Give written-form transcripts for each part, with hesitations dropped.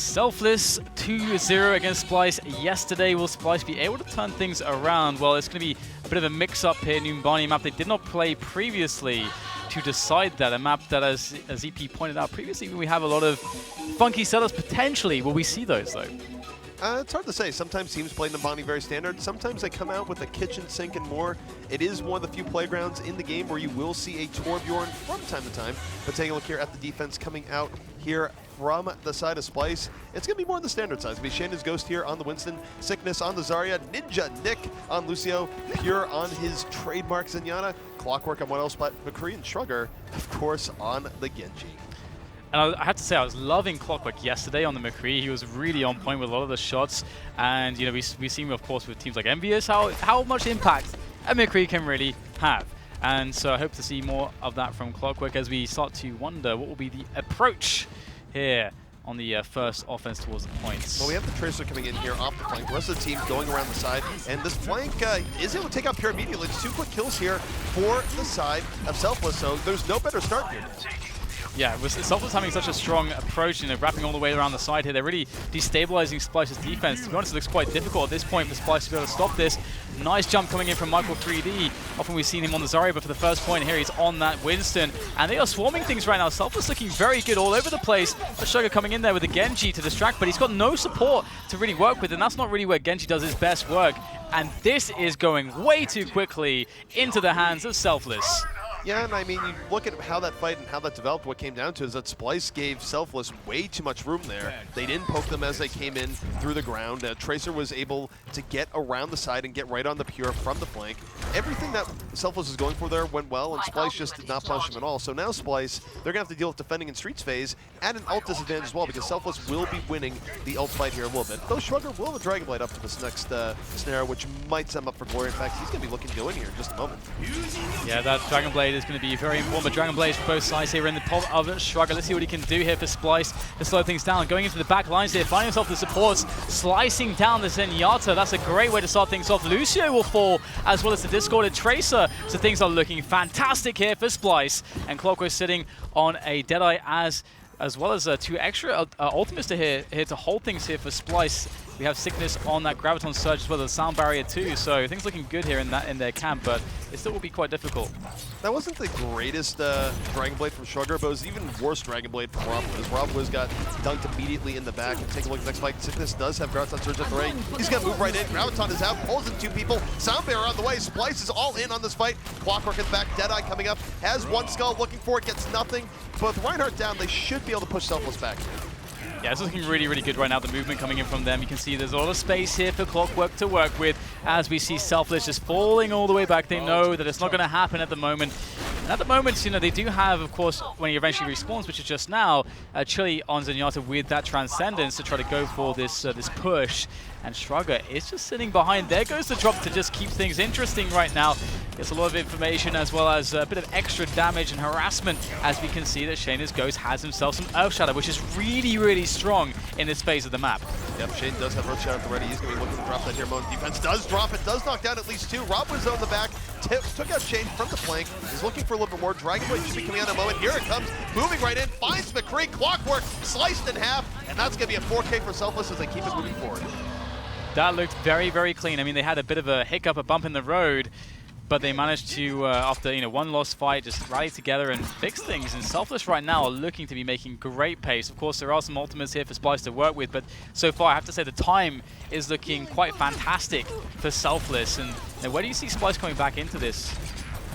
Selfless 2-0 against SPLYCE yesterday. Will SPLYCE be able to turn things around? Well, it's going to be a bit of a mix-up here. Numbani map they did not play previously to decide that. A map that, as EP pointed out previously, we have a lot of funky setups potentially. Will we see those, though? It's hard to say. Sometimes teams play Numbani very standard. Sometimes they come out with a kitchen sink and more. It is one of the few playgrounds in the game where you will see a Torbjorn from time to time. But taking a look here at the defense coming out here from the side of SPLYCE, it's going to be more on the standard side. It's going to be Shana's Ghost here on the Winston, Sickness on the Zarya, Ninja Nick on Lucio, Pure on his trademark Zenyatta, Clockwork on what else but McCree and Shrugger, of course, on the Genji. And I have to say, I was loving Clockwork yesterday on the McCree. He was really on point with a lot of the shots. And, you know, we've seen, of course, with teams like Envious, how much impact a McCree can really have. And so I hope to see more of that from Clockwork as we start to wonder what will be the approach here on the first offense towards the points. Well, we have the Tracer coming in here off the flank. The rest of the team going around the side. And this flank is able to take out Pure immediately. It's 2 quick kills here for the side of Selfless. So there's no better start here. Yeah, with Selfless having such a strong approach, you know, wrapping all the way around the side here, they're really destabilizing SPLYCE's defense. To be honest, it looks quite difficult at this point for SPLYCE to be able to stop this. Nice jump coming in from Michael 3D. Often we've seen him on the Zarya, but for the first point here, he's on that Winston. And they are swarming things right now. Selfless looking very good all over the place. Sugar coming in there with the Genji to distract, but he's got no support to really work with, and that's not really where Genji does his best work. And this is going way too quickly into the hands of Selfless. Yeah, and I mean, you look at how that fight and how that developed, what came down to is that SPLYCE gave Selfless way too much room there. They didn't poke them as they came in through the ground. Tracer was able to get around the side and get right on the Pure from the flank. Everything that Selfless was going for there went well, and SPLYCE just did not punish him at all. So now SPLYCE, they're going to have to deal with defending in Streets phase at an ult disadvantage as well, because Selfless will be winning the ult fight here a little bit. Though Shrugger will have a Dragon Blade up to this next snare, which might set him up for glory. In fact, he's going to be looking good here in just a moment. Yeah, that Dragon Blade is going to be very important, but Dragon Blade for both sides here in the top of Shrugger. Let's see what he can do here for SPLYCE to slow things down. Going into the back lines here, finding himself the supports, slicing down the Zenyatta. That's a great way to start things off. Lucio will fall, as well as the discorded Tracer. So things are looking fantastic here for SPLYCE. And Clockwork sitting on a Deadeye as well as 2 extra ultimates to here to hold things here for SPLYCE. We have Sickness on that Graviton Surge as well as Sound Barrier too, so things looking good here in their camp, but it still will be quite difficult. That wasn't the greatest Dragon Blade from Shrugger, but it was even worse Dragon Blade from RobWiz. RobWiz got dunked immediately in the back. And take a look at the next fight. Sickness does have Graviton Surge at the right. He's going to move right in. Graviton is out, pulls in 2 people. Sound Barrier on the way. SPLYCE is all in on this fight. Clockwork in the back. Deadeye coming up. Has 1 skull looking for it. Gets nothing. But with Reinhardt down, they should be able to push Selfless back. Yeah, it's looking really, really good right now. The movement coming in from them. You can see there's a lot of space here for Clockwork to work with as we see Selfless just falling all the way back. They know that it's not going to happen at the moment. And at the moment, you know, they do have, of course, when he eventually respawns, which is just now, Chili on Zenyatta with that Transcendence to try to go for this this push. And Shrugger is just sitting behind. There goes the drop to just keep things interesting right now. Gets a lot of information as well as a bit of extra damage and harassment as we can see that Shana's Ghost has himself some Earth Shadow, which is really, really strong in this phase of the map. Yep, Shane does have Earth Shadow at the ready. He's going to be looking to drop that here moment. Defense does drop it, does knock down at least 2. RobWiz on the back, took out Shane from the flank. He's looking for a little bit more. Dragon Blade should be coming out in a moment. Here it comes, moving right in, finds McCree, Clockwork sliced in half, and that's going to be a 4K for Selfless as they keep it moving forward. That looked very, very clean. I mean, they had a bit of a hiccup, a bump in the road, but they managed to, after 1 lost fight, just rally together and fix things. And Selfless right now are looking to be making great pace. Of course, there are some ultimates here for SPLYCE to work with, but so far, I have to say the time is looking quite fantastic for Selfless. And where do you see SPLYCE coming back into this?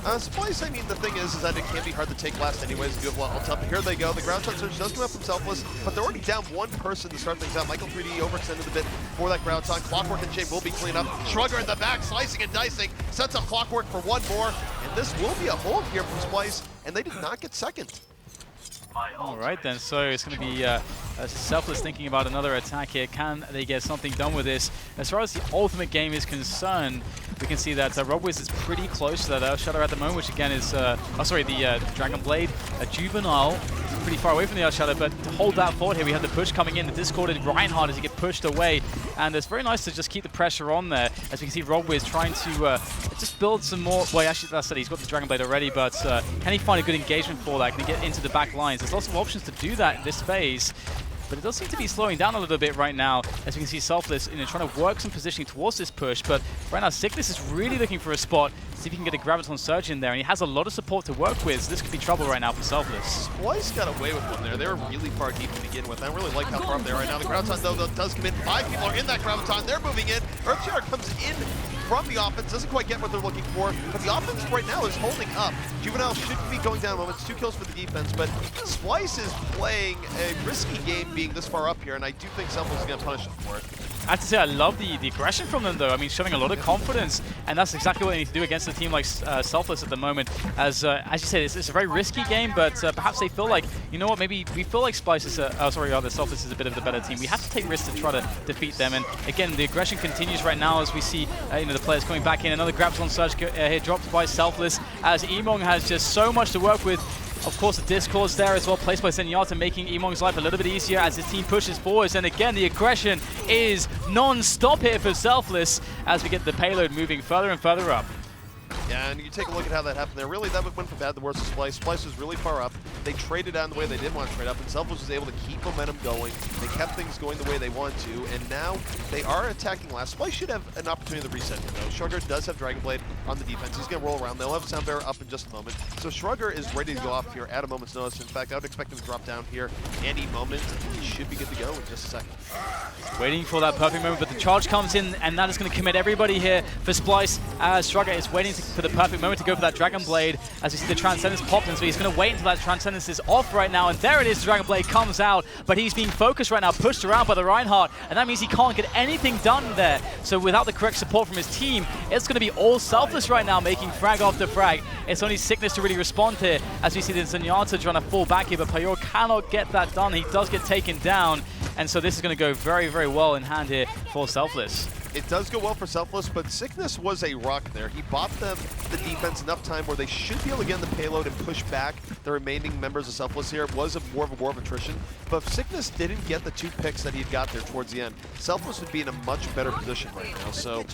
SPLYCE, I mean, the thing is that it can be hard to take last anyways. You have a lot of up. Here they go. The ground touch surge does come up from Selfless, but they're already down 1 person to start things out. Michael 3D overextended a bit for that ground touch. Clockwork and Shane will be cleaned up. Shrugger in the back, slicing and dicing, sets up Clockwork for 1 more, and this will be a hold here from SPLYCE, and they did not get second. All right then, so it's going to be Selfless thinking about another attack here. Can they get something done with this? As far as the ultimate game is concerned, we can see that RobWiz is pretty close to that Earth Shadow at the moment, which again is, the Dragon Blade. Juvenile is pretty far away from the Earth Shadow, but to hold that forward here, we have the push coming in, the discorded Reinhardt as he gets pushed away, and it's very nice to just keep the pressure on there, as we can see RobWiz trying to just build some more, well actually that's it, he's got the Dragon Blade already, but can he find a good engagement for that? Can he get into the back lines? There's lots of options to do that in this phase. but it does seem to be slowing down a little bit right now, as we can see SELFLESS trying to work some positioning towards this push, but right now Sickness is really looking for a spot, see if he can get a Graviton Surge in there, and he has a lot of support to work with, so this could be trouble right now for SELFLESS. SPLYCE got away with one there. They were really far deep to begin with. I really like how far up they are right now. The Graviton, though, does come in. 5 people are in that Graviton. They're moving in. Earthshaker comes in from the offense, doesn't quite get what they're looking for, but the offense right now is holding up. Juvenile should be going down moments, 2 kills for the defense, but SPLYCE is playing a risky game being this far up here, and I do think SELFLESS is going to punish them for it. I have to say, I love the aggression from them, though. I mean, showing a lot of confidence, and that's exactly what they need to do against a team like SELFLESS at the moment. As you said, it's a very risky game, but perhaps they feel like, you know what, maybe we feel like SPLYCE is SELFLESS is a bit of the better team. We have to take risks to try to defeat them, and again, the aggression continues right now as we see the players coming back in. Another Graviton Surge here dropped by SELFLESS, as Emong has just so much to work with. Of course, the Discords there as well, placed by Zenyatta, making Emong's life a little bit easier as his team pushes forwards. And again, the aggression is non-stop here for SELFLESS as we get the payload moving further and further up. Yeah, and you take a look at how that happened there. Really, that went from bad to worse to SPLYCE. SPLYCE was really far up. They traded out in the way they didn't want to trade up, and SELFLESS was able to keep momentum going. They kept things going the way they want to, and now they are attacking last. SPLYCE should have an opportunity to reset here, though. Shrugger does have Dragon Blade on the defense. He's going to roll around. They'll have Sound Bearer up in just a moment. So Shrugger is ready to go off here at a moment's notice. In fact, I would expect him to drop down here any moment. He should be good to go in just a second. Waiting for that perfect moment, but the charge comes in, and that is going to commit everybody here for SPLYCE, as Shrugger is waiting for the perfect moment to go for that Dragon Blade, as we see the Transcendence pop in, so he's going to wait until that Transcendence is off right now, and there it is, the Dragon Blade comes out, but he's being focused right now, pushed around by the Reinhardt, and that means he can't get anything done there. So without the correct support from his team, it's going to be all SELFLESS right now, making frag after frag. It's only Sickness to really respond here, as we see the Zenyatta trying to fall back here, but Payor cannot get that done. He does get taken down, and so this is going to go very, very well in hand here for SELFLESS. It does go well for SELFLESS, but Sickness was a rock there. He bought them the defense enough time where they should be able to get in the payload and push back the remaining members of SELFLESS here. It was more of a war of attrition, but if Sickness didn't get the 2 picks that he had got there towards the end, SELFLESS would be in a much better position right now. So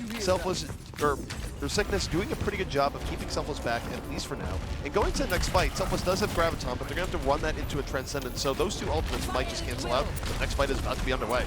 Sickness doing a pretty good job of keeping SELFLESS back, at least for now. And going to the next fight, SELFLESS does have Graviton, but they're going to have to run that into a Transcendence, so those 2 ultimates might just cancel out. The next fight is about to be underway.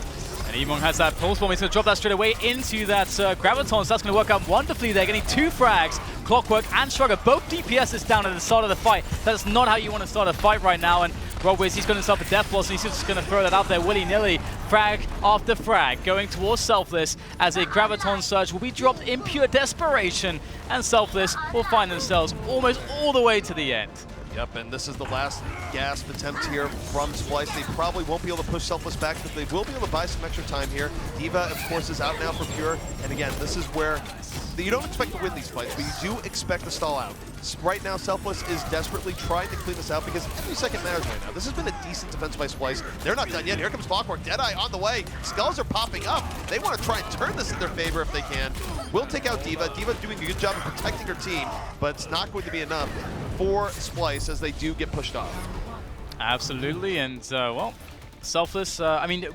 And Emong has that pulse bomb. He's going to drop that straight away into that Graviton, so that's going to work out wonderfully there, getting 2 frags. Clockwork and Shrugger, both DPSs down at the start of the fight. That's not how you want to start a fight right now, and Robwiz, he's got himself a death blast, and he's just going to throw that out there willy-nilly. Frag after frag, going towards SELFLESS, as a Graviton Surge will be dropped in pure desperation, and SELFLESS will find themselves almost all the way to the end. Yep, and this is the last gasp attempt here from SPLYCE. They probably won't be able to push SELFLESS back, but they will be able to buy some extra time here. D.Va, of course, is out now for Pure, and again, this is where you don't expect to win these fights, but you do expect to stall out. Right now, SELFLESS is desperately trying to clean this out because every second matters right now. This has been a decent defense by SPLYCE. They're not done yet. Here comes Clockwork. Deadeye on the way. Skulls are popping up. They want to try and turn this in their favor if they can. Will take out D.Va. D.Va doing a good job of protecting her team, but it's not going to be enough for SPLYCE as they do get pushed off. Absolutely, and well, SELFLESS, I mean,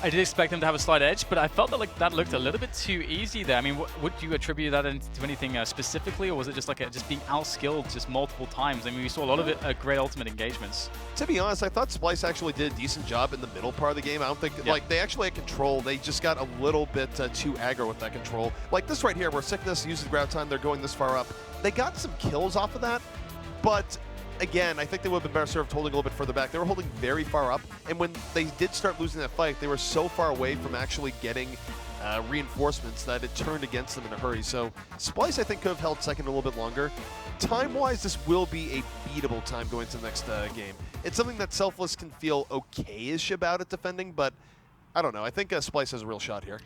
I did expect them to have a slight edge, but I felt that that looked a little bit too easy there. I mean, would you attribute that to anything specifically, or was it just like just being outskilled just multiple times? I mean, we saw a lot of it great ultimate engagements. To be honest, I thought SPLYCE actually did a decent job in the middle part of the game. I don't think, like, they actually had control. They just got a little bit too aggro with that control. Like this right here, where Sickness uses Graviton, they're going this far up. They got some kills off of that, but again, I think they would have been better served holding a little bit further back. They were holding very far up, and when they did start losing that fight, they were so far away from actually getting reinforcements that it turned against them in a hurry. So SPLYCE, I think, could have held second a little bit longer. Time-wise, this will be a beatable time going to the next game. It's something that SELFLESS can feel okay-ish about it defending, but I don't know. I think SPLYCE has a real shot here.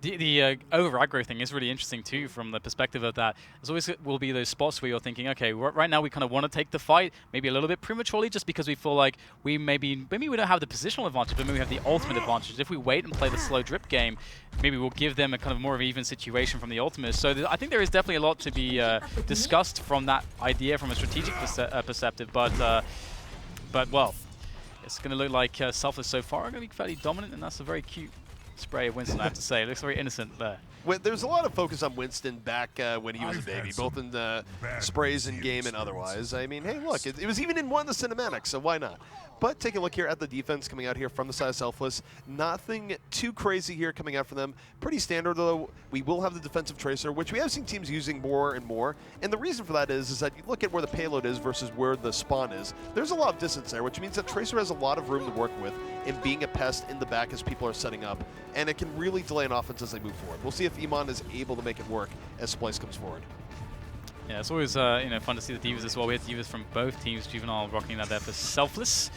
The over-aggro thing is really interesting too from the perspective of that. There's always will be those spots where you're thinking, okay, right now we kind of want to take the fight, maybe a little bit prematurely just because we feel like we maybe we don't have the positional advantage, but maybe we have the ultimate advantage. If we wait and play the slow drip game, maybe we'll give them a kind of more of an even situation from the ultimate. So I think there is definitely a lot to be discussed from that idea from a strategic perspective, but well, it's going to look like SELFLESS so far are going to be fairly dominant, and that's a very cute spray of Winston, I have to say. It looks very innocent there. There's a lot of focus on Winston back when he was a baby, both in the sprays in game and otherwise. I mean, hey, look, it was even in one of the cinematics, so why not? But take a look here at the defense coming out here from the side of Selfless. Nothing too crazy here coming out for them. Pretty standard, though. We will have the defensive tracer, which we have seen teams using more and more. And the reason for that is that you look at where the payload is versus where the spawn is. There's a lot of distance there, which means that tracer has a lot of room to work with in being a pest in the back as people are setting up. And it can really delay an offense as they move forward. We'll see if Iman is able to make it work as SPLYCE comes forward. Yeah, it's always fun to see the divas as well. We have divas from both teams. Juvenile rocking that there for Selfless.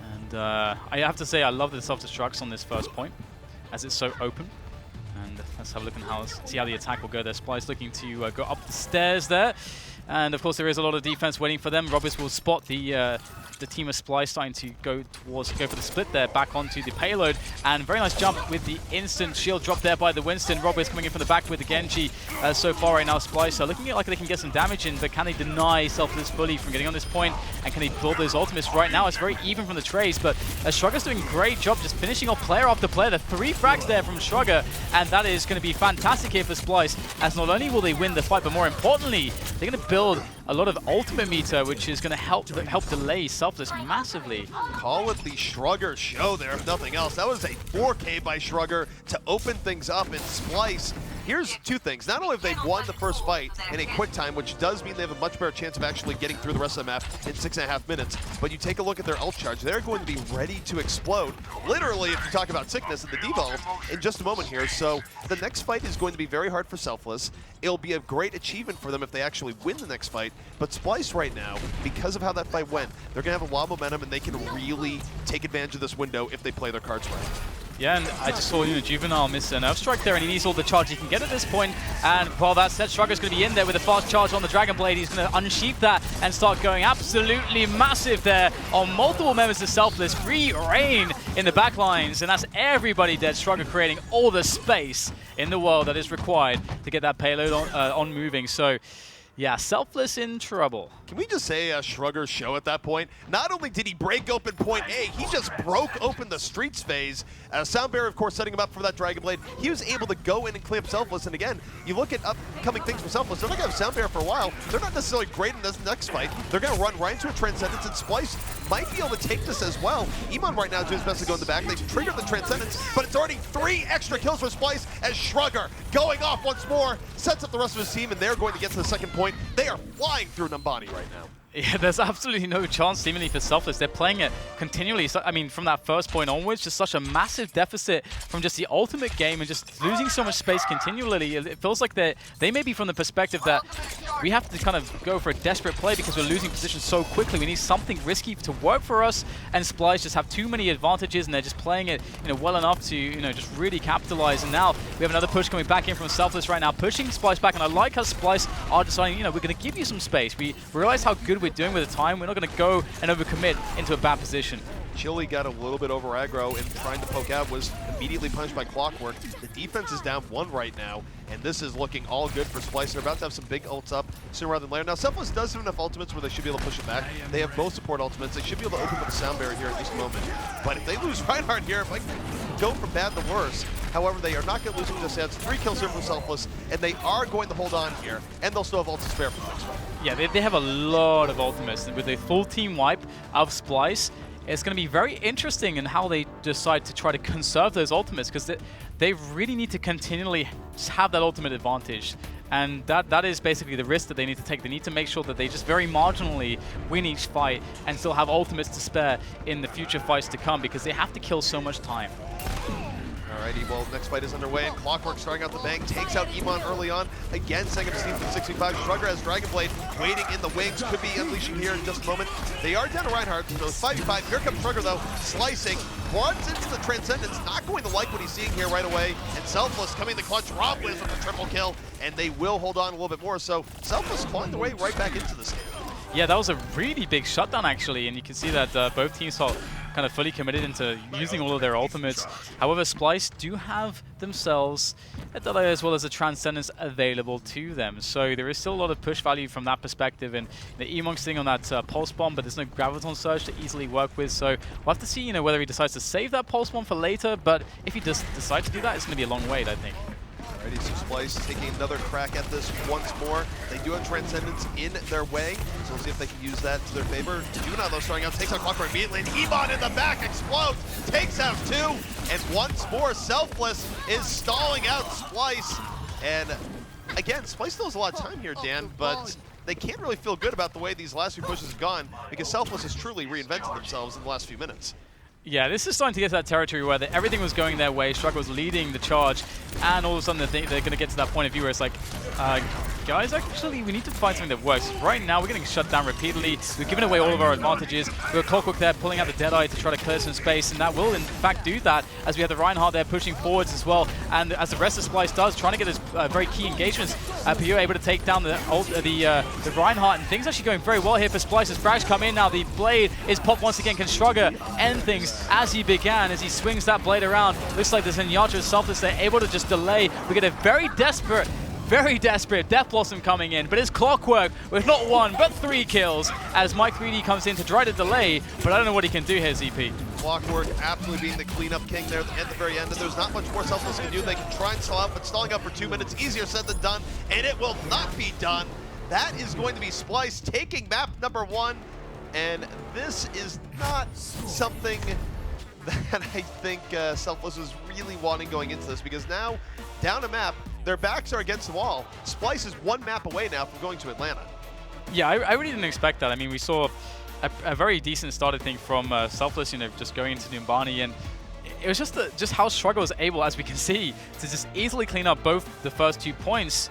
And I have to say, I love the self-destructs on this first point, as it's so open. And let's have a look at see how the attack will go there. SPLYCE looking to go up the stairs there. And of course, there is a lot of defense waiting for them. Robbers will spot the team of SPLYCE starting to go for the split there, back onto the payload. And very nice jump with the instant shield drop there by the Winston. Robbers coming in from the back with the Genji so far right now. SPLYCE are looking like they can get some damage in, but can they deny Selfless fully from getting on this point? And can they build those ultimates right now? It's very even from the trays, but Shrugger's doing a great job just finishing off player after player. The 3 frags there from Shrugger, and that is going to be fantastic here for SPLYCE, as not only will they win the fight, but more importantly, they're going to build a lot of ultimate meter, which is going to help delay Selfless massively. Call it the Shrugger show there, if nothing else. That was a 4K by Shrugger to open things up in SPLYCE. Here's 2 things. Not only have they won the first fight in a quick time, which does mean they have a much better chance of actually getting through the rest of the map in 6.5 minutes, but you take a look at their ult charge, they're going to be ready to explode, literally, if you talk about sickness in the devolve, in just a moment here. So the next fight is going to be very hard for Selfless. It'll be a great achievement for them if they actually win the next fight, but SPLYCE right now, because of how that fight went, they're going to have a lot of momentum, and they can really take advantage of this window if they play their cards right. Yeah, and I just saw Juvenile miss a nerf strike there, and he needs all the charge he can get at this point. And while that said, Shrugger's going to be in there with a fast charge on the Dragon Blade. He's going to unsheath that and start going absolutely massive there on multiple members of Selfless. Free reign in the back lines, and that's everybody dead. Shrugger creating all the space in the world that is required to get that payload on moving. So yeah, Selfless in trouble. Can we just say Shrugger's show at that point? Not only did he break open point A, he just broke open the streets phase. Sound Barrier, of course, setting him up for that Dragon Blade. He was able to go in and clean up Selfless. And again, you look at upcoming things for Selfless, they're not going to have Sound Barrier for a while. They're not necessarily great in this next fight. They're going to run right into a Transcendence, and SPLYCE might be able to take this as well. Iman right now is doing his best to go in the back. They've triggered the Transcendence, but it's already 3 extra kills for SPLYCE as Shrugger going off once more, sets up the rest of his team, and they're going to get to the second point. They are flying through Numbani right now. Yeah, there's absolutely no chance seemingly for Selfless. They're playing it continually. So, I mean, from that first point onwards, just such a massive deficit from just the ultimate game and just losing so much space continually. It feels like they may be from the perspective that we have to kind of go for a desperate play because we're losing position so quickly. We need something risky to work for us, and SPLYCE just have too many advantages, and they're just playing it, well enough to, just really capitalize. And now we have another push coming back in from Selfless right now, pushing SPLYCE back. And I like how SPLYCE are deciding, we're going to give you some space. We realize how good we're doing with the time. We're not going to go and overcommit into a bad position. Chili got a little bit over aggro and trying to poke out, was immediately punished by Clockwork. The defense is down 1 right now, and this is looking all good for SPLYCE. They're about to have some big ults up sooner rather than later. Now, Selfless does have enough ultimates where they should be able to push it back. They have both support ultimates. They should be able to open up a Sound Barrier here in just a moment. But if they lose Reinhardt here, if I go from bad to worse. However, they are not going to lose him just yet. It's 3 kills here from Selfless, and they are going to hold on here, and they'll still have ults to spare for the next one. Yeah, they have a lot of ultimates. With a full team wipe of SPLYCE, it's going to be very interesting in how they decide to try to conserve those ultimates, because they really need to continually have that ultimate advantage. And that is basically the risk that they need to take. They need to make sure that they just very marginally win each fight and still have ultimates to spare in the future fights to come, because they have to kill so much time. Alrighty, well, next fight is underway, and Clockwork starting out the bank, takes out Iman early on. Again, setting up Steam from 65. Shrugger has Dragon Blade waiting in the wings, could be unleashing here in just a moment. They are down to Reinhardt, so it's 5v5. Here comes Shrugger, though, slicing, runs into the Transcendence, not going to like what he's seeing here right away. And Selfless coming the clutch, Rob wins with the triple kill, and they will hold on a little bit more. So Selfless clawing their way right back into this game. Yeah, that was a really big shutdown, actually, and you can see that both teams are kind of fully committed into using all of their ultimates. However, SPLYCE do have themselves a delay as well as a Transcendence available to them, so there is still a lot of push value from that perspective. And the Emong's sitting on that Pulse Bomb, but there's no Graviton Surge to easily work with, so we'll have to see whether he decides to save that Pulse Bomb for later, but if he does decide to do that, it's going to be a long wait, I think. Alrighty, so Splyce taking another crack at this once more. They do have Transcendence in their way, so we'll see if they can use that to their favor. Junado starting out, takes out Qualifier immediately, and Ebon in the back explodes, takes out 2, and once more, Selfless is stalling out Splyce. And again, Splyce still has a lot of time here, Dan, but they can't really feel good about the way these last few pushes have gone because Selfless has truly reinvented themselves in the last few minutes. Yeah, this is starting to get to that territory where everything was going their way. Struggle was leading the charge, and all of a sudden they're going to get to that point of view where it's like, guys, actually, we need to find something that works. Right now, we're getting shut down repeatedly. We've given away all of our advantages. We've got Clockwork there pulling out the Deadeye to try to clear some space, and that will, in fact, do that as we have the Reinhardt there pushing forwards as well. And as the rest of Splyce does, trying to get his very key engagements, Pio able to take down the Reinhardt, and things actually going very well here for Splyce as frags come in now. The blade is popped once again. Can Strugger end things as he began, as he swings that blade around? Looks like there's Zenyatta Selfless. They're able to just delay. We get a very desperate Death Blossom coming in, but it's Clockwork with not 1 but 3 kills as Mike 3D comes in to try to delay, but I don't know what he can do here, ZP. Clockwork absolutely being the cleanup king there at the very end, and there's not much more Selfless can do. They can try and stall out, but stalling out for 2 minutes, easier said than done, and it will not be done. That is going to be Splyce taking map number 1, and this is not something that I think Selfless was really wanting going into this, because now, down a map, their backs are against the wall. Splyce is 1 map away now from going to Atlanta. Yeah, I really didn't expect that. I mean, we saw a very decent start, I think, from Selfless, you know, just going into Numbani, and it was just how Struggle was able, as we can see, to just easily clean up both the first 2 points.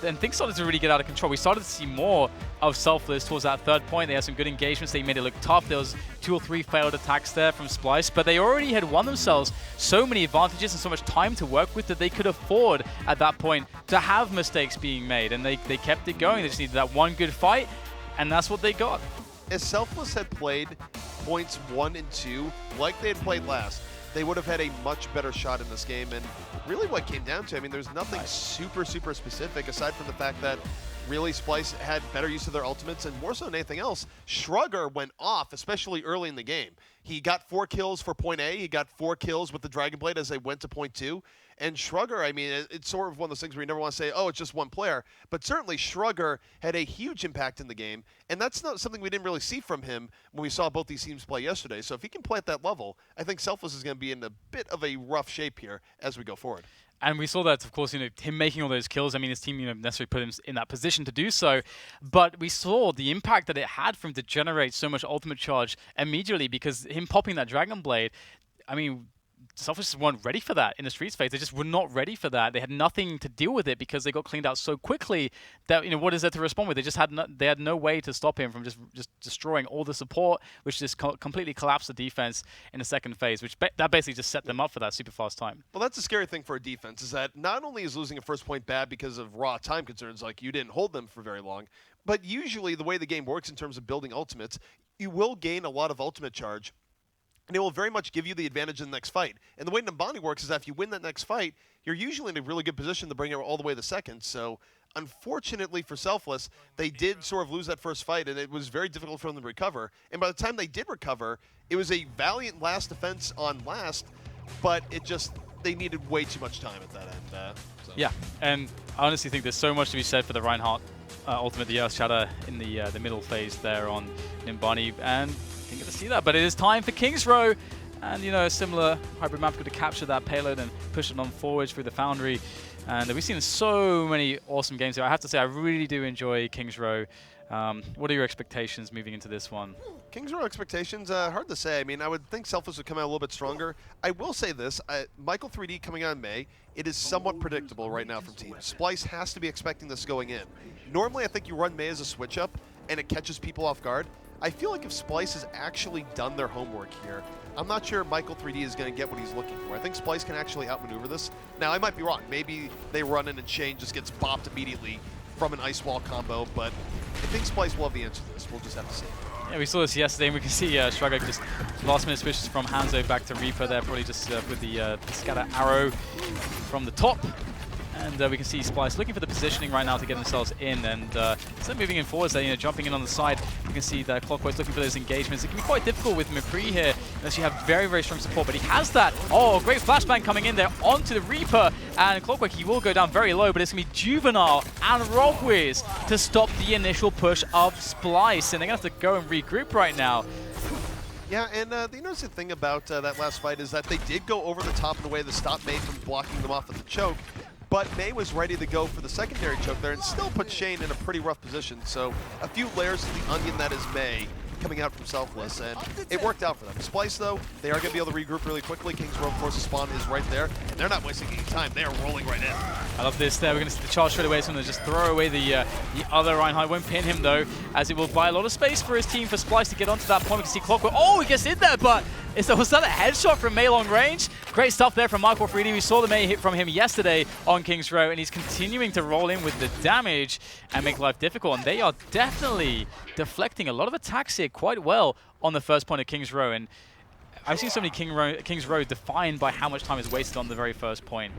And things started to really get out of control. We started to see more of Selfless towards that 3rd point. They had some good engagements. They made it look tough. There was 2 or 3 failed attacks there from Splyce, but they already had won themselves so many advantages and so much time to work with that they could afford at that point to have mistakes being made, and they kept it going. They just needed that 1 good fight, and that's what they got. If Selfless had played points 1 and 2 like they had played last, they would have had a much better shot in this game. And really what it came down to, I mean, there's nothing super specific aside from the fact that really Splyce had better use of their ultimates, and more so than anything else, Shrugger went off, especially early in the game. He got 4 kills for point A, he got 4 kills with the Dragon Blade as they went to point 2. And Shrugger, I mean, it's sort of one of those things where you never want to say, oh, it's just one player. But certainly Shrugger had a huge impact in the game, and that's not something we didn't really see from him when we saw both these teams play yesterday. So if he can play at that level, I think Selfless is going to be in a bit of a rough shape here as we go forward. And we saw that, of course, you know, him making all those kills. I mean, his team, you know, necessarily put him in that position to do so. But we saw the impact that it had for him to generate so much ultimate charge immediately, because him popping that Dragon Blade, I mean, Selfless weren't ready for that in the Streets phase. They just were not ready for that. They had nothing to deal with it because they got cleaned out so quickly that, you know, what is there to respond with? They just had they had no way to stop him from just destroying all the support, which just completely collapsed the defense in the second phase, which that basically just set them up for that super fast time. Well, that's the scary thing for a defense, is that not only is losing a first point bad because of raw time concerns, like you didn't hold them for very long, but usually the way the game works in terms of building ultimates, you will gain a lot of ultimate charge, and it will very much give you the advantage in the next fight. And the way Numbani works is that if you win that next fight, you're usually in a really good position to bring it all the way to the second. So unfortunately for Selfless, they did sort of lose that first fight, and it was very difficult for them to recover. And by the time they did recover, it was a valiant last defense on last, but it just, they needed way too much time at that end. So. Yeah, and I honestly think there's so much to be said for the Reinhardt ultimate, the Earth Shatter in the middle phase there on Numbani, and didn't get to see that. But it is time for King's Row, and you know, a similar hybrid map to capture that payload and push it on forward through the Foundry. And we've seen so many awesome games here. I have to say, I really do enjoy King's Row. What are your expectations moving into this one? King's Row expectations, hard to say. I mean, I would think Selfless would come out a little bit stronger. I will say this, Michael 3D coming out in May, it is somewhat predictable right now from teams. Splyce has to be expecting this going in. Normally, I think you run May as a switch-up, and it catches people off guard. I feel like if Splyce has actually done their homework here, I'm not sure Michael 3D is going to get what he's looking for. I think Splyce can actually outmaneuver this. Now, I might be wrong. Maybe they run in and Shane just gets bopped immediately from an Ice Wall combo, but I think Splyce will have the answer to this. We'll just have to see. Yeah, we saw this yesterday, and we can see Shrugger just last-minute switches from Hanzo back to Reaper there, probably just with the scatter arrow from the top. And we can see Splyce looking for the positioning right now to get themselves in, and instead of moving in forwards, they're jumping in on the side. You can see that Clockwork's looking for those engagements. It can be quite difficult with McCree here, unless you have very, very strong support, but he has that. Oh, great flashbang coming in there onto the Reaper, and Clockwork, he will go down very low, but it's going to be Juvenile and Rogwiz to stop the initial push of Splyce, and they're going to have to go and regroup right now. Yeah, and the interesting thing about that last fight is that they did go over the top in a way to stop May from blocking them off at the choke. But May was ready to go for the secondary choke there and still put Shane in a pretty rough position. So a few layers of the onion that is May coming out from Selfless, and it worked out for them. Splyce, though, they are going to be able to regroup really quickly. King's Row, of course, the spawn is right there, and they're not wasting any time. They are rolling right in. I love this there. We're going to see the charge straight away. So I'm going to just throw away the other Reinhardt. Won't pin him, though, as it will buy a lot of space for his team, for Splyce to get onto that point. We can see Clockwork. Oh, he gets in there, but was that a headshot from May long range? Great stuff there from Michael Freedy. We saw the May hit from him yesterday on King's Row, and he's continuing to roll in with the damage and make life difficult. And they are definitely deflecting a lot of attacks here quite well on the first point of King's Row. And I've seen so many King's Row defined by how much time is wasted on the very first point.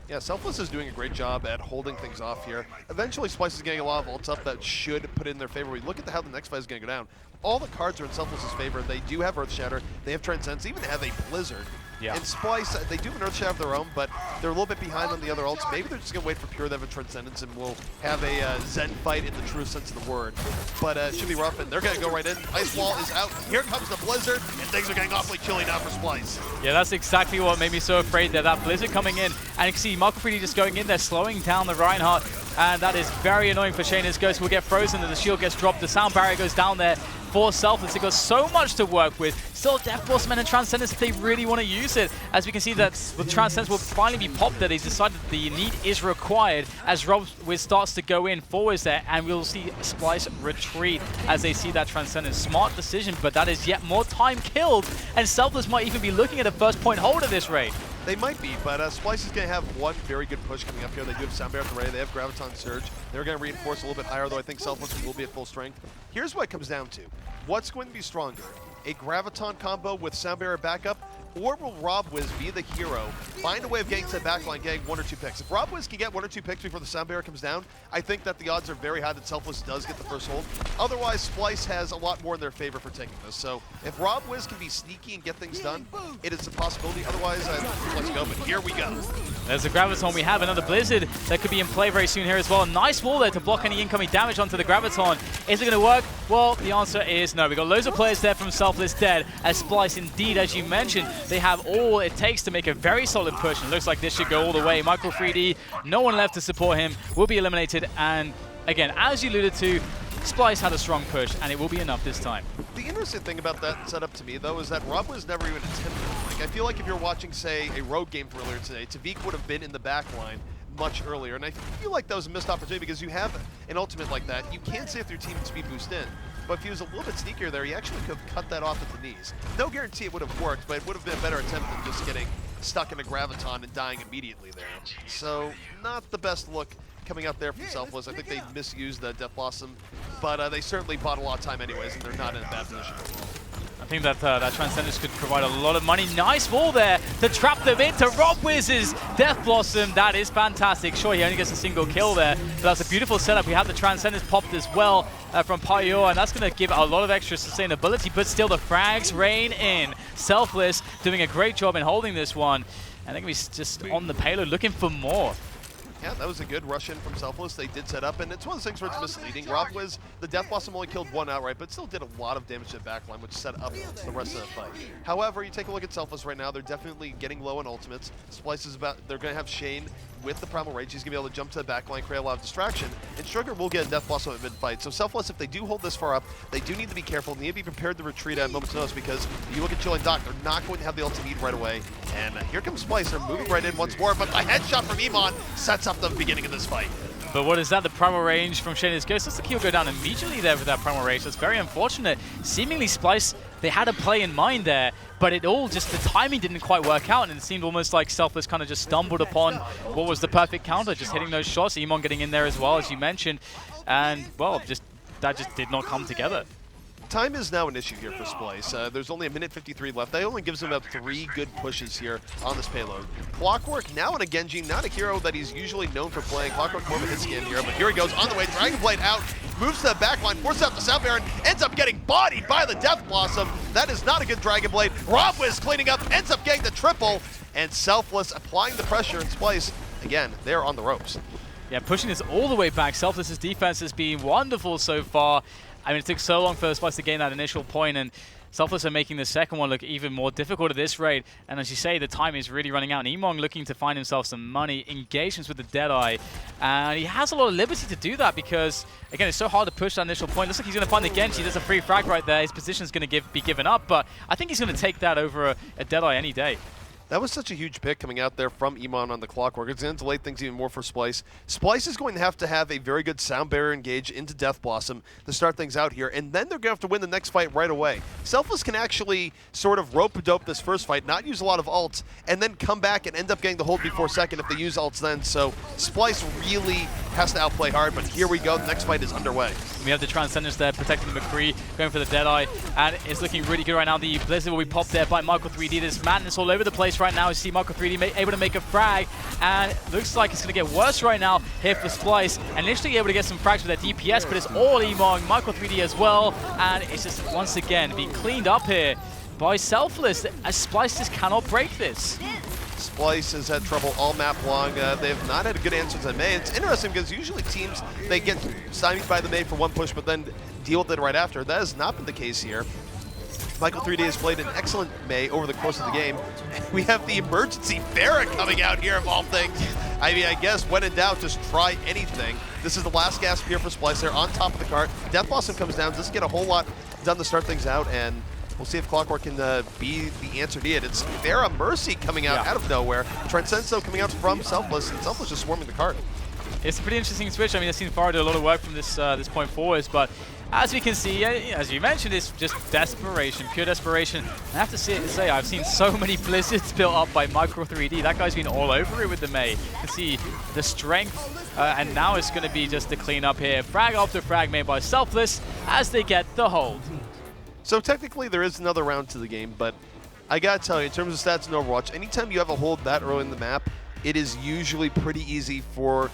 Yeah, Selfless is doing a great job at holding things off here. Eventually, Splyce is getting a lot of ults up that should put it in their favor. We look at how the next fight is going to go down. All the cards are in Selfless's favor. They do have Earth Shatter. They have Transcendence. Even have a Blizzard. Yeah. And Splyce, they do have an Earth Shatter of their own, but they're a little bit behind on the other ults. Maybe they're just going to wait for Pure. They have a Transcendence, and we'll have a Zen fight in the truest sense of the word. But it should be rough, and they're going to go right in. Ice Wall is out. Here comes the Blizzard, and things are getting awfully chilly now for Splyce. Yeah, that's exactly what made me so afraid there. That Blizzard coming in, and you can see Michael Freedy just going in there, slowing down the Reinhardt, and that is very annoying for Shane. His Ghost will get frozen, and the shield gets dropped. The sound barrier goes down there for Selfless. They've got so much to work with. Still Death Blossom and Transcendence if they really want to use it. As we can see that the Transcendence will finally be popped there. They decided that the need is required as Rogwiz starts to go in forwards there, and we'll see Splyce retreat as they see that Transcendence. Smart decision, but that is yet more time killed, and Selfless might even be looking at a first point hold at this rate. They might be, but Splyce is going to have one very good push coming up here. They do have Sound Barrier at the ready. They have Graviton Surge. They're going to reinforce a little bit higher, though I think Selfless will be at full strength. Here's what it comes down to. What's going to be stronger? A Graviton combo with Sound Barrier backup, or will Rogwiz be the hero, find a way of getting to the backline, getting 1 or 2 picks? If Rogwiz can get 1 or 2 picks before the Sound Barrier comes down, I think that the odds are very high that Selfless does get the first hold. Otherwise, Splyce has a lot more in their favor for taking this. So if Rogwiz can be sneaky and get things done, it is a possibility. Otherwise, let's go, but here we go. There's the Graviton. We have another Blizzard that could be in play very soon here as well. Nice wall there to block any incoming damage onto the Graviton. Is it going to work? Well, the answer is no. We've got loads of players there from Selfless dead, as Splyce, indeed, as you mentioned, they have all it takes to make a very solid push, and it looks like this should go all the way. Michael Freedy, no one left to support him, will be eliminated, and again, as you alluded to, Splyce had a strong push, and it will be enough this time. The interesting thing about that setup to me, though, is that Rogwiz never even attempted it. Like, I feel like if you're watching, say, a road game from earlier today, Tavik would have been in the back line much earlier, and I feel like that was a missed opportunity because you have an ultimate like that. You can save your team speed boost in, but if he was a little bit sneakier there, he actually could have cut that off at the knees. No guarantee it would have worked, but it would have been a better attempt than just getting stuck in a Graviton and dying immediately there. So, not the best look coming out there from Selfless. I think they misused the Death Blossom, but they certainly bought a lot of time anyways, and they're not in a bad position. I think that that Transcendence could provide a lot of money. Nice wall there to trap them into Rogwiz's Death Blossom. That is fantastic. Sure, he only gets a single kill there, but that's a beautiful setup. We have the Transcendence popped as well from Payur, and that's going to give a lot of extra sustainability, but still the frags rain in. Selfless doing a great job in holding this one. I think he's just on the payload looking for more. Yeah, that was a good rush in from Selfless. They did set up, and it's one of those things where it's misleading. Rogwiz, the Death Blossom only killed 1 outright, but still did a lot of damage to the backline, which set up the rest of the fight. However, you take a look at Selfless right now, they're definitely getting low on ultimates. Splyce is about, they're going to have Shane with the Primal Rage. He's going to be able to jump to the backline, create a lot of distraction, and Sugar will get a Death Blossom at mid-fight. So Selfless, if they do hold this far up, they do need to be careful. They need to be prepared to retreat at a moment's notice, because if you look at Chill and Doc, they're not going to have the ultimate right away. And here comes Splyce. They're moving right in once more, but the headshot from Iman sets up the beginning of this fight. But what is that? The Primal Range from Shane's Ghost. That's the kill go down immediately there with that Primal Range. That's very unfortunate. Seemingly Splyce, they had a play in mind there, but it all just, the timing didn't quite work out, and it seemed almost like Selfless kind of just stumbled upon what was the perfect counter, just hitting those shots. Iman getting in there as well, as you mentioned, and well, that just did not come together. Time is now an issue here for Splyce. There's only 1:53 left. That only gives him about 3 good pushes here on this payload. Clockwork now on a Genji, not a hero that he's usually known for playing. Clockwork more of a hit scan hero, but here he goes on the way. Dragon Blade out, moves to the back line, forces out the South Baron, ends up getting bodied by the Death Blossom. That is not a good Dragon Blade. Robwiz cleaning up, ends up getting the triple, and Selfless applying the pressure, and Splyce, again, they're on the ropes. Yeah, pushing this all the way back. Selfless's defense has been wonderful so far. I mean, it took so long for Splyce to gain that initial point, and Selfless are making the second one look even more difficult at this rate. And as you say, the time is really running out. And Emong looking to find himself some money, engagements with the Deadeye. And he has a lot of liberty to do that because, again, it's so hard to push that initial point. Looks like he's going to find the Genji. There's a free frag right there. His position's going to be given up, but I think he's going to take that over a Deadeye any day. That was such a huge pick coming out there from Emon on the Clockwork. It's going to delay things even more for Splyce. Splyce is going to have a very good sound barrier engage into Death Blossom to start things out here, and then they're going to have to win the next fight right away. Selfless can actually sort of rope-a-dope this first fight, not use a lot of ults, and then come back and end up getting the hold before second if they use ults then. So Splyce really has to outplay hard, but here we go. The next fight is underway. We have the Transcendence there protecting McCree, going for the Deadeye, and it's looking really good right now. The Blizzard will be popped there by Michael 3D. There's madness all over the place right now. You see Michael 3D able to make a frag, and it looks like it's going to get worse right now here for Splyce. And initially able to get some frags with their DPS, but it's all Emong, Michael 3D as well, and it's just once again being cleaned up here by Selfless, as Splyce just cannot break this. Splyce has had trouble all map long. They have not had a good answers on Mei. It's interesting because usually teams, they get stymied by the Mei for one push, but then deal with it right after. That has not been the case here. Michael 3D has played an excellent Mei over the course of the game. We have the emergency Pharah coming out here of all things. I mean, I guess when in doubt, just try anything. This is the last gasp here for Splyce. They're on top of the cart. Death Blossom comes down, doesn't get a whole lot done to start things out, and we'll see if Clockwork can be the answer to it. It's Pharah Mercy coming out out of nowhere. Transcendence coming out from Selfless, and Selfless just swarming the cart. It's a pretty interesting switch. I mean, I've seen Pharah do a lot of work from this point forwards, but as we can see, as you mentioned, it's just desperation, pure desperation. I have to say, I've seen so many blizzards built up by Micro 3D. That guy's been all over it with the Mei. You can see the strength, and now it's going to be just the cleanup here. Frag after frag made by Selfless as they get the hold. So technically there is another round to the game, but I gotta tell you, in terms of stats in Overwatch, anytime you have a hold that early in the map, it is usually pretty easy for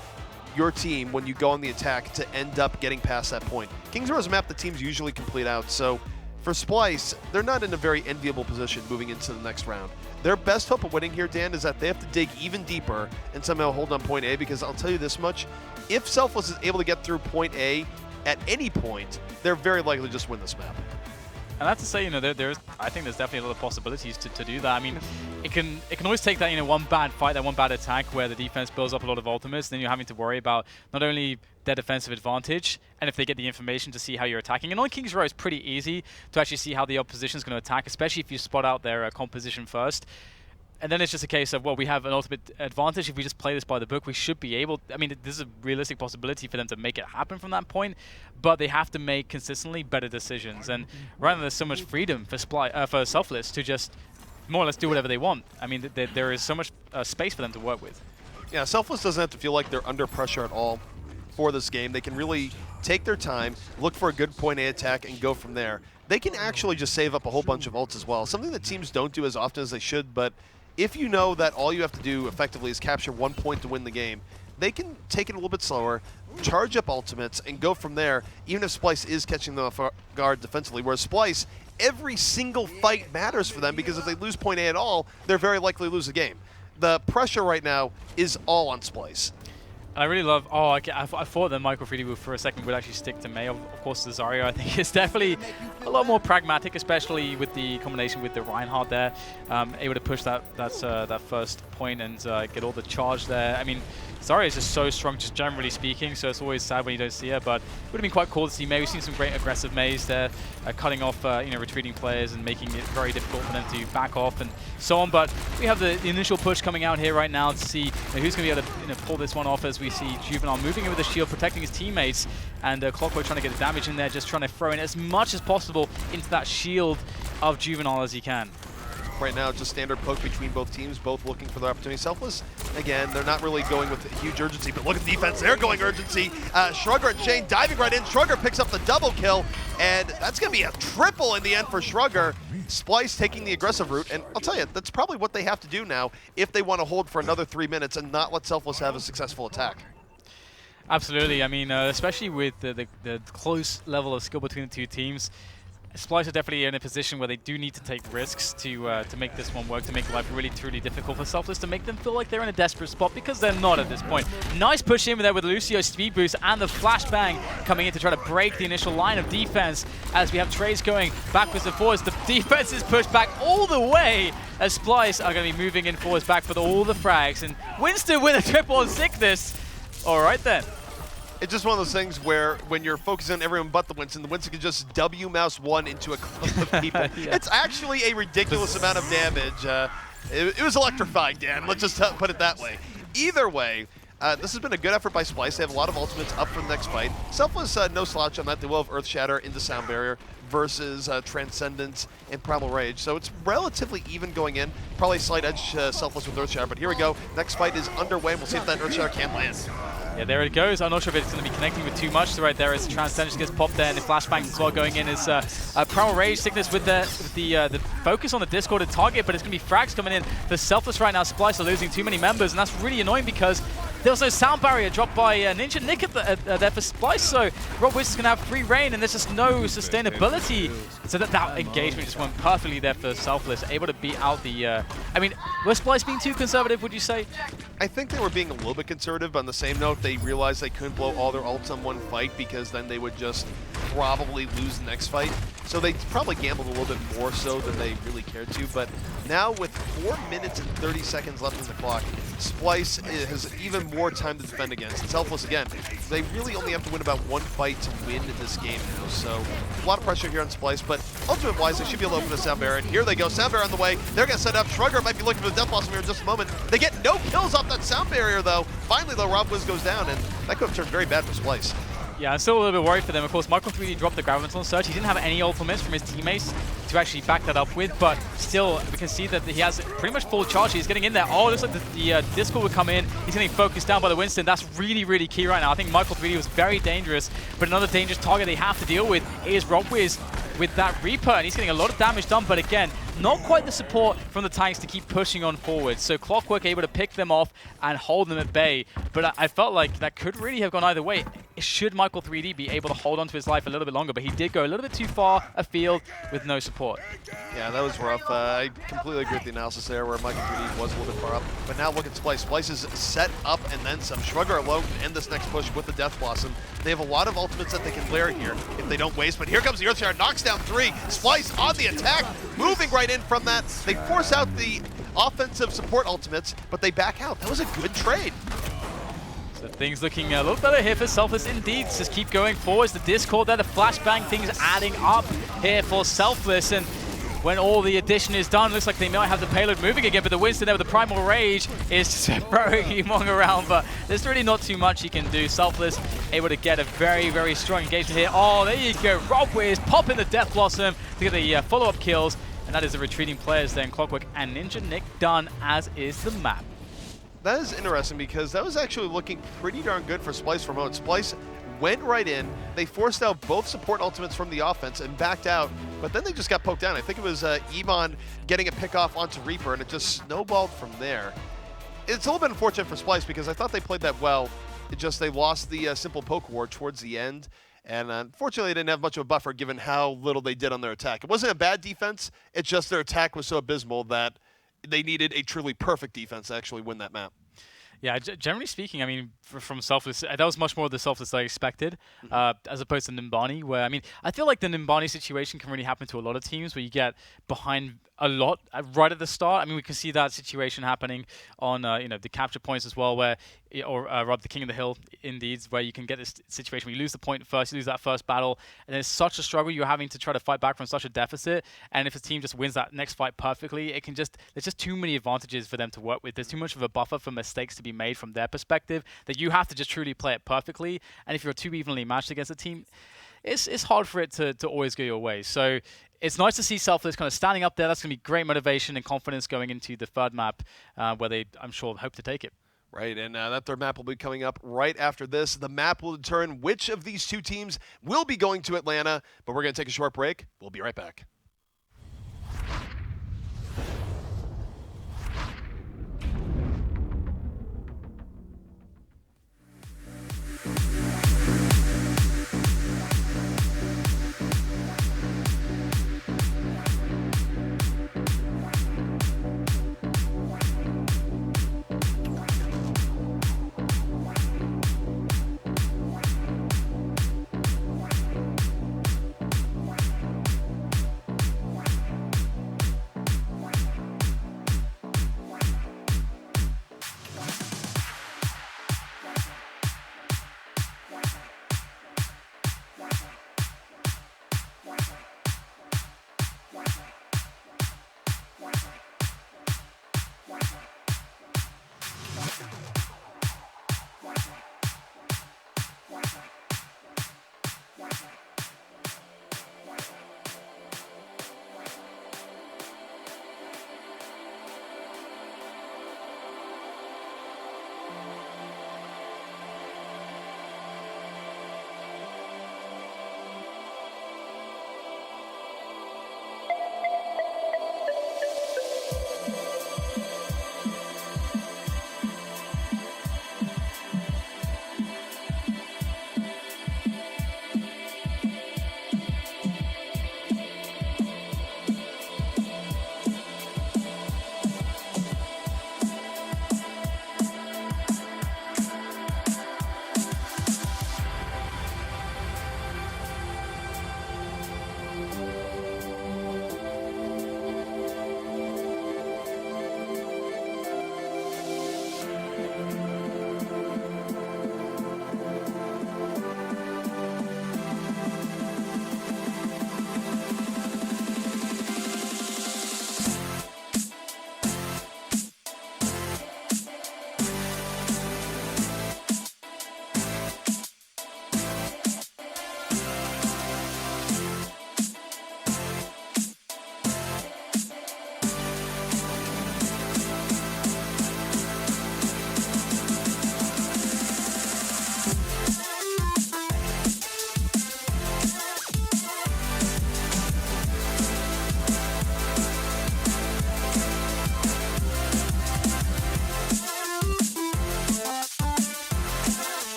your team, when you go on the attack, to end up getting past that point. Kings Row is a map that teams usually complete out, so for Splyce, they're not in a very enviable position moving into the next round. Their best hope of winning here, Dan, is that they have to dig even deeper and somehow hold on point A, because I'll tell you this much, if Selfless is able to get through point A at any point, they're very likely to just win this map. And I have to say, you know, I think there's definitely a lot of possibilities to do that. I mean, it can always take that, you know, one bad fight, that one bad attack where the defense builds up a lot of ultimates, then you're having to worry about not only their defensive advantage, and if they get the information to see how you're attacking. And on Kings Row, it's pretty easy to actually see how the opposition is going to attack, especially if you spot out their composition first. And then it's just a case of, well, we have an ultimate advantage. If we just play this by the book, we should be able... I mean, this is a realistic possibility for them to make it happen from that point, but they have to make consistently better decisions. And right now, there's so much freedom for Selfless to just more or less do whatever they want. I mean, there is so much space for them to work with. Yeah, Selfless doesn't have to feel like they're under pressure at all for this game. They can really take their time, look for a good point A attack, and go from there. They can actually just save up a whole bunch of ults as well, something that teams don't do as often as they should, but if you know that all you have to do effectively is capture 1 point to win the game, they can take it a little bit slower, charge up ultimates, and go from there, even if Splyce is catching them off guard defensively. Whereas Splyce, every single fight matters for them, because if they lose point A at all, they're very likely to lose the game. The pressure right now is all on Splyce. I really love... Oh, I thought that Michael 3D for a second would actually stick to Mei. Of course, the Zarya, I think, is definitely a lot more pragmatic, especially with the combination with the Reinhardt there. Able to push that first point and get all the charge there. I mean, Zarya is just so strong, just generally speaking, so it's always sad when you don't see her, but it would have been quite cool to see Mei. We've seen some great aggressive Meis there, cutting off retreating players and making it very difficult for them to back off and so on. But we have the initial push coming out here right now to see who's going to be able to pull this one off, as we see Juvenile moving in with the shield, protecting his teammates, and Clockwork trying to get the damage in there, just trying to throw in as much as possible into that shield of Juvenile as he can. Right now, just standard poke between both teams, both looking for the opportunity. Selfless, again, they're not really going with huge urgency, but look at the defense, they're going urgency. Shrugger and Shane diving right in. Shrugger picks up the double kill, And that's going to be a triple in the end for Shrugger. SPLYCE taking the aggressive route, and I'll tell you, that's probably what they have to do now if they want to hold for another 3 minutes and not let Selfless have a successful attack. Absolutely. I mean, especially with the close level of skill between the two teams, SPLYCE are definitely in a position where they do need to take risks to make this one work, to make life really, truly difficult for Selfless, to make them feel like they're in a desperate spot, because they're not at this point. Nice push in there with Lucio's speed boost and the flashbang coming in to try to break the initial line of defense as we have Trace going backwards and forwards. The defense is pushed back all the way as SPLYCE are going to be moving in forwards back for all the frags. And Winston with a triple on Sickness. All right then. It's just one of those things where when you're focusing on everyone but the Winston can just W mouse 1 into a clump of people. Yeah. It's actually a ridiculous amount of damage. It was electrifying, Dan. Let's just put it that way. Either way, this has been a good effort by SPLYCE. They have a lot of ultimates up for the next fight. Selfless, no slouch on that. They will have Earth Shatter into Sound Barrier versus Transcendence and Primal Rage. So it's relatively even going in. Probably a slight edge Selfless with Earth Shatter, but here we go. Next fight is underway, and we'll see if that Earth Shatter can land. Yeah, there it goes. I'm not sure if it's going to be connecting with too much. So right there as Transcendence gets popped there, and the flashbang as well going in is Primal Rage. Sickness with the focus on the Discord to target, but it's going to be frags coming in for Selfless right now. SPLYCE are losing too many members, and that's really annoying because there was no sound barrier dropped by Ninja Nick there for SPLYCE, so Rob Wiz is going to have free reign, and there's just no sustainability. So that engagement just went perfectly there for Selfless, able to beat out the... I mean, was SPLYCE being too conservative, would you say? I think they were being a little bit conservative, but on the same note, they realized they couldn't blow all their ults on one fight because then they would just probably lose the next fight. So they probably gambled a little bit more so than they really cared to, but now with 4 minutes and 30 seconds left on the clock, SPLYCE has even more time to defend against. And Selfless, again, they really only have to win about one fight to win this game now, so a lot of pressure here on SPLYCE, but ultimate-wise, they should be able to open the Sound Barrier, and here they go, Sound Barrier on the way, they're going to set up, Shrugger might be looking for the Death Blossom here in just a moment. They get no kills off that Sound Barrier, though. Finally, though, Rob Wiz goes down, and that could have turned very bad for SPLYCE. Yeah, I'm still a little bit worried for them. Of course, Michael3D dropped the Graviton Surge. He didn't have any ultimates from his teammates to actually back that up with, but still, we can see that he has pretty much full charge. He's getting in there. Oh, it looks like the Discord would come in. He's getting focused down by the Winston. That's really, really key right now. I think Michael3D was very dangerous, but another dangerous target they have to deal with is Rob Wiz with that Reaper, and he's getting a lot of damage done, but again, not quite the support from the tanks to keep pushing on forward. So Clockwork able to pick them off and hold them at bay. But I felt like that could really have gone either way. Should Michael3D be able to hold on to his life a little bit longer, but he did go a little bit too far afield with no support. Yeah, that was rough. I completely agree with the analysis there where Michael3D was a little bit far up. But now look at SPLYCE. SPLYCE is set up and then some. Shrugger alone can end this next push with the Death Blossom. They have a lot of ultimates that they can layer here if they don't waste. But here comes the Earthshard, knocks down 3. SPLYCE on the attack, moving right in from that. They force out the offensive support ultimates, but they back out. That was a good trade. So things looking a little better here for Selfless indeed. Just keep going forwards. The Discord there, the flashbang, things adding up here for Selfless. And when all the addition is done, looks like they might have the payload moving again, but the Winston there with the Primal Rage is just throwing Emong around, but there's really not too much he can do. Selfless able to get a very, very strong engagement here. Oh, there you go. Rob Wiz popping the Death Blossom to get the follow-up kills, and that is the retreating players there in Clockwork and Ninja Nick done, as is the map. That is interesting because that was actually looking pretty darn good for SPLYCE for a moment. SPLYCE went right in, they forced out both support ultimates from the offense and backed out, but then they just got poked down. I think it was Emon getting a pick off onto Reaper, and it just snowballed from there. It's a little bit unfortunate for SPLYCE because I thought they played that well. It just, they lost the simple poke war towards the end, and unfortunately they didn't have much of a buffer given how little they did on their attack. It wasn't a bad defense, it's just their attack was so abysmal that they needed a truly perfect defense to actually win that map. Yeah, generally speaking, I mean, from Selfless, that was much more of the Selfless I expected, as opposed to Numbani, where, I mean, I feel like the Numbani situation can really happen to a lot of teams where you get behind a lot right at the start. I mean, we can see that situation happening on, you know, the capture points as well, where, or rather the King of the Hill, indeed, where you can get this situation where you lose the point first, you lose that first battle, and it's such a struggle. You're having to try to fight back from such a deficit, and if a team just wins that next fight perfectly, it can just, there's just too many advantages for them to work with. There's too much of a buffer for mistakes to be made from their perspective that you have to just truly play it perfectly, and if you're too evenly matched against a team, it's hard for it to always go your way. So it's nice to see Selfless kind of standing up there. That's going to be great motivation and confidence going into the third map, where they, I'm sure, hope to take it. Right, and that third map will be coming up right after this. The map will determine which of these two teams will be going to Atlanta, but we're going to take a short break. We'll be right back.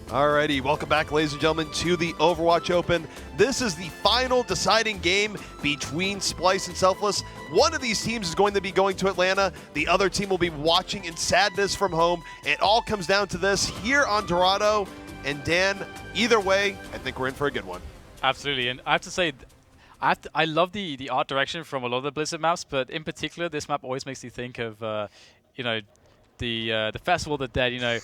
Alrighty, welcome back, ladies and gentlemen, to the Overwatch Open. This is the final deciding game between SPLYCE and SELFLESS. One of these teams is going to be going to Atlanta. The other team will be watching in sadness from home. It all comes down to this here on Dorado. And Dan, either way, I think we're in for a good one. Absolutely, and I have to say, I love the art direction from a lot of the Blizzard maps, but in particular, this map always makes you think of, the Festival of the Dead, and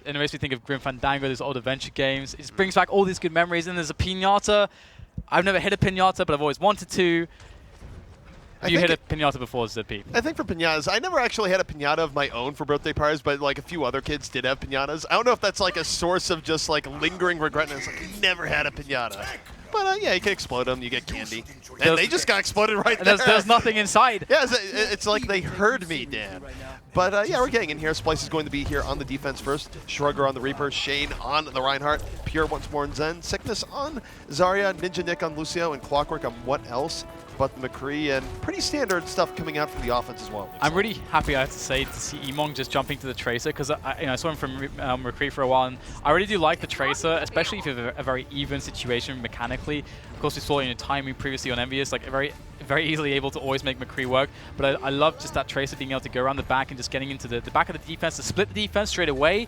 it makes me think of Grim Fandango, these old adventure games. It just brings back all these good memories, and there's a piñata. I've never hit a piñata, but I've always wanted to. Have you hit a piñata before, ZP? I think for piñatas, I never actually had a piñata of my own for birthday parties, but like a few other kids did have piñatas. I don't know if that's like a source of just like lingering regret, and it's like, I never had a piñata. But yeah, you can explode them, you get candy. And they just got exploded right there. There's nothing inside. Yeah, it's like they heard me, Dan. But yeah, we're getting in here. SPLYCE is going to be here on the defense first. Shrugger on the Reaper, Shane on the Reinhardt, Pure once more on Zen, Sickness on Zarya, Ninja Nick on Lucio, and Clockwork on what else but the McCree, and pretty standard stuff coming out from the offense as well. I'm really happy, I have to say, to see Emong just jumping to the Tracer, because I saw him from McCree for a while, and I really do like the Tracer, especially if you have a very even situation mechanically. Of course, we saw timing previously on Envious, like a very very easily able to always make McCree work. But I love just that Tracer being able to go around the back and just getting into the back of the defense to split the defense straight away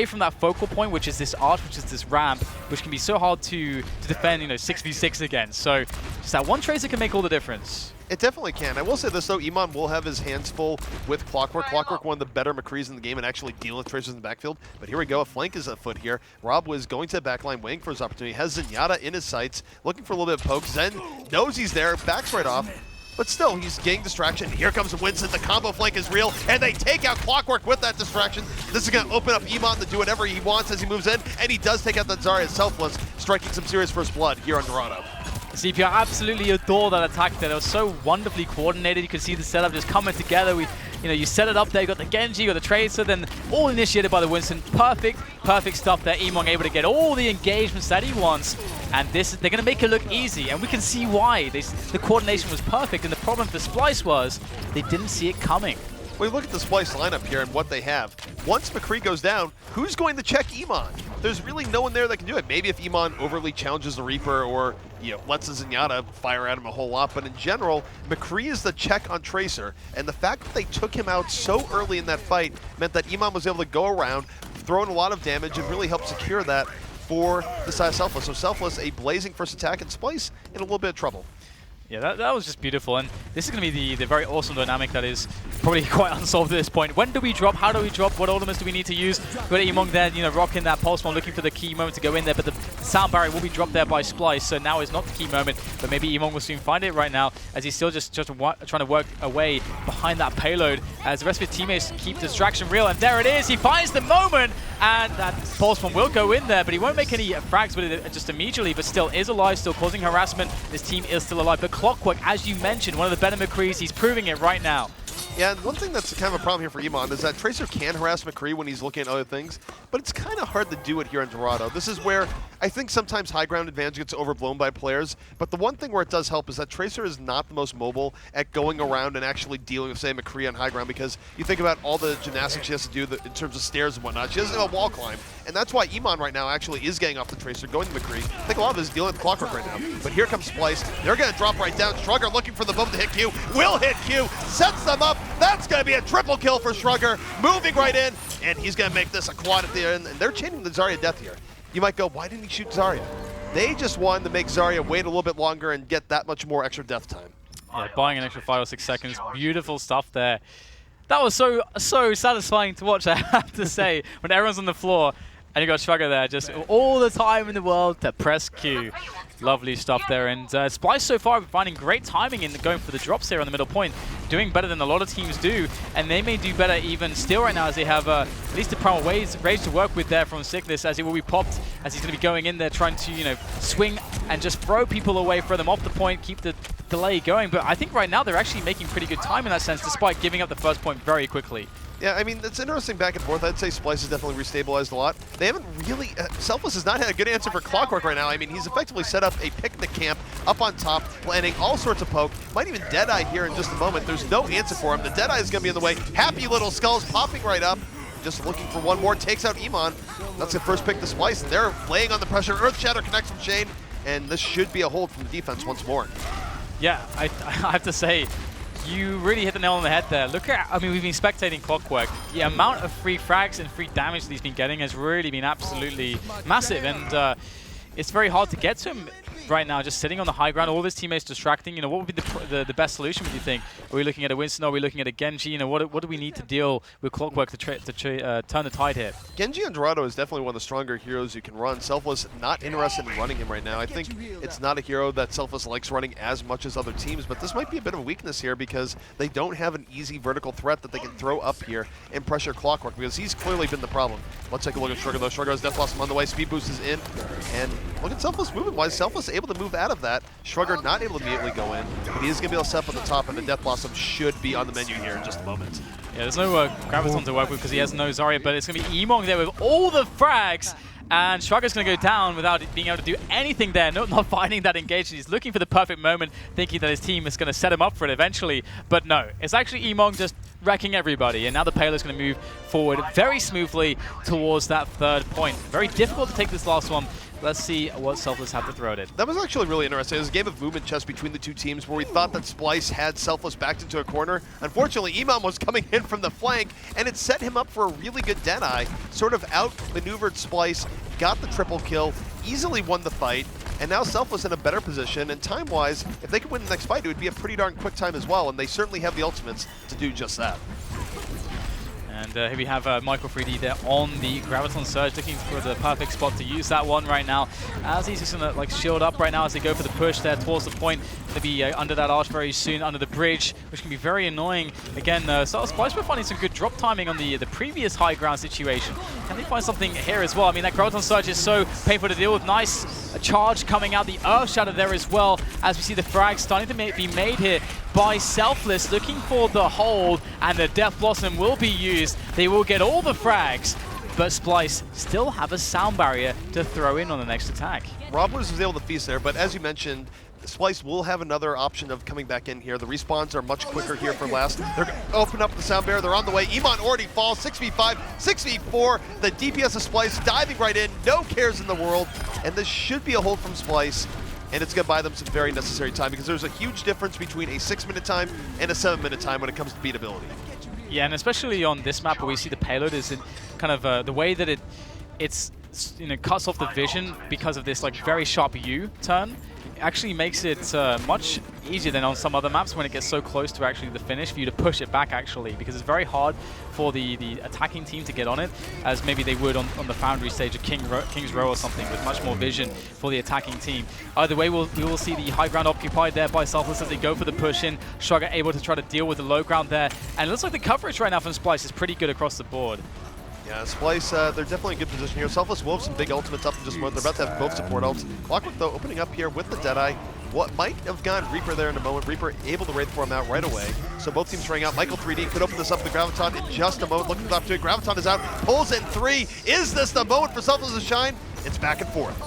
from that focal point, which is this arch, which is this ramp, which can be so hard to defend, 6v6 against. So just that one Tracer can make all the difference. It definitely can. I will say this, though. Iman will have his hands full with Clockwork. Clockwork, one of the better McCrees in the game and actually dealing with Tracers in the backfield. But here we go. A flank is afoot here. Rob was going to the backline, waiting for his opportunity. Has Zenyatta in his sights, looking for a little bit of poke. Zen knows he's there, backs right off. But still, he's getting distraction. Here comes Winston. The combo flank is real, and they take out Clockwork with that distraction. This is going to open up Iman to do whatever he wants as he moves in, and he does take out that Zarya Selfless, striking some serious first blood here on Dorado. CPR absolutely adore that attack there. It was so wonderfully coordinated. You can see the setup just coming together. You set it up there. You got the Genji, you got the Tracer, then all initiated by the Winston. Perfect stuff there. Emong able to get all the engagements that he wants. And they're going to make it look easy. And we can see why. The coordination was perfect. And the problem for Splyce was they didn't see it coming. Well, look at the Splyce lineup here and what they have. Once McCree goes down, who's going to check Iman? There's really no one there that can do it. Maybe if Iman overly challenges the Reaper or lets the Zenyatta fire at him a whole lot, but in general, McCree is the check on Tracer, and the fact that they took him out so early in that fight meant that Iman was able to go around, throw in a lot of damage, and really help secure that for the side of Selfless. So Selfless, a blazing first attack, and Splyce in a little bit of trouble. Yeah, that was just beautiful, and this is going to be the very awesome dynamic that is probably quite unsolved at this point. When do we drop? How do we drop? What ultimates do we need to use? We've got Emong there, rocking that pulse bomb, looking for the key moment to go in there, but the sound barrier will be dropped there by Splyce, so now is not the key moment, but maybe Emong will soon find it right now, as he's still just trying to work away behind that payload, as the rest of his teammates keep distraction real, and there it is, he finds the moment, and that pulse bomb will go in there, but he won't make any frags with it just immediately, but still is alive, still causing harassment. His team is still alive, but Clockwork, as you mentioned, one of the better McCrees, he's proving it right now. Yeah, and one thing that's kind of a problem here for Iman is that Tracer can harass McCree when he's looking at other things, but it's kind of hard to do it here in Dorado. This is where I think sometimes high ground advantage gets overblown by players, but the one thing where it does help is that Tracer is not the most mobile at going around and actually dealing with, say, McCree on high ground, because you think about all the gymnastics she has to do in terms of stairs and whatnot. She doesn't have a wall climb, and that's why Iman right now actually is getting off the Tracer, going to McCree. I think a lot of it is dealing with Clockwork right now, but here comes Splyce. They're going to drop right down. Shrugger looking for the moment to hit Q. Will hit Q. Sets them up. That's going to be a triple kill for Shrugger, moving right in, and he's going to make this a quad at the end, and they're chaining the Zarya death here. You might go, why didn't he shoot Zarya? They just wanted to make Zarya wait a little bit longer and get that much more extra death time. Yeah, buying an extra 5 or 6 seconds. Beautiful stuff there. That was so satisfying to watch, I have to say, when everyone's on the floor and you got Shrugger there, just all the time in the world to press Q. Lovely stuff there, and Splyce so far finding great timing in going for the drops here on the middle point, doing better than a lot of teams do, and they may do better even still right now as they have at least the primal rage to work with there from Sickness, as it will be popped, as he's going to be going in there trying to swing and just throw people away, throw them off the point, keep the delay going. But I think right now they're actually making pretty good time in that sense, despite giving up the first point very quickly. Yeah, I mean, it's interesting back and forth. I'd say Splyce has definitely restabilized a lot. They haven't really... Selfless has not had a good answer for Clockwork right now. I mean, he's effectively set up a picnic camp up on top, planning all sorts of poke. Might even Deadeye here in just a moment. There's no answer for him. The Deadeye is going to be in the way. Happy little skulls popping right up. Just looking for one more. Takes out Iman. That's the first pick to Splyce. They're laying on the pressure. Earth Shatter connects from Shane. And this should be a hold from the defense once more. Yeah, I have to say, you really hit the nail on the head there. Look at, I mean, we've been spectating Clockwork. The amount of free frags and free damage that he's been getting has really been absolutely massive, and it's very hard to get to him right now, just sitting on the high ground, all of his teammates distracting. What would be the best solution, would you think? Are we looking at a Winston? Are we looking at a Genji? What do we need to deal with Clockwork to turn the tide here? Genji on Dorado is definitely one of the stronger heroes you can run. Selfless not interested in running him right now. I think it's not a hero that Selfless likes running as much as other teams, but this might be a bit of a weakness here because they don't have an easy vertical threat that they can throw up here and pressure Clockwork, because he's clearly been the problem. Let's take a look at Shrugger though. Shrugger has Death Blossom on the way. Speed Boost is in, and look at Selfless moving. Why is Selfless able to move out of that? Shrugger not able to immediately go in, but he is going to be able to set up at the top, and the Death Blossom should be on the menu here in just a moment. Yeah, there's no Graviton to work with because he has no Zarya, but it's going to be Emong there with all the frags, and Shrugger's going to go down without being able to do anything there, not finding that engagement. He's looking for the perfect moment, thinking that his team is going to set him up for it eventually, but no. It's actually Emong just wrecking everybody. And now the payload's going to move forward very smoothly towards that third point. Very difficult to take this last one. Let's see what Selfless have to throw at it. That was actually really interesting. It was a game of movement chess between the two teams where we thought that SPLYCE had Selfless backed into a corner. Unfortunately, Imam was coming in from the flank, and it set him up for a really good Deadeye. Sort of outmaneuvered SPLYCE, got the triple kill, easily won the fight, and now Selfless in a better position. And time-wise, if they could win the next fight, it would be a pretty darn quick time as well, and they certainly have the ultimates to do just that. And here we have Michael 3D there on the Graviton Surge, looking for the perfect spot to use that one right now. As he's just going to shield up right now as they go for the push there towards the point. Going to be under that arch very soon, under the bridge, which can be very annoying. Again, SPLYCE were finding some good drop timing on the previous high ground situation. Can they find something here as well? I mean, that Graviton Surge is so painful to deal with. Nice charge coming out, the Earth Shadow there as well, as we see the frags starting to be made here by Selfless, looking for the hold, and the Death Blossom will be used. They will get all the frags, but SPLYCE still have a sound barrier to throw in on the next attack. Rob was able to feast there, but as you mentioned, SPLYCE will have another option of coming back in here. The respawns are much quicker here for last. They're going to open up the sound barrier. They're on the way. Iman already falls. 6v5, 6v4. The DPS of SPLYCE diving right in. No cares in the world. And this should be a hold from SPLYCE. And it's going to buy them some very necessary time, because there's a huge difference between a 6-minute time and a 7-minute time when it comes to beatability. Yeah, and especially on this map where we see the payload is in kind of the way that it's cuts off the vision because of this very sharp U-turn. Actually makes it much easier than on some other maps when it gets so close to actually the finish for you to push it back, actually, because it's very hard for the attacking team to get on it, as maybe they would on the Foundry stage of King's Row or something, with much more vision for the attacking team. Either way, we will see the high ground occupied there by Selfless as they go for the push in. Sugar able to try to deal with the low ground there, and it looks like the coverage right now from SPLYCE is pretty good across the board. Yeah, SPLYCE, they're definitely in a good position here. Selfless will have some big ultimates up in just a moment. They're about to have both support ults. Clockwork, though, opening up here with the Deadeye. What might have gone Reaper there in a moment. Reaper able to Wraith Form out right away. So both teams trying out. Michael 3D could open this up to Graviton in just a moment. Looking for the opportunity. Graviton is out. Pulls in 3. Is this the moment for Selfless to shine? It's back and forth.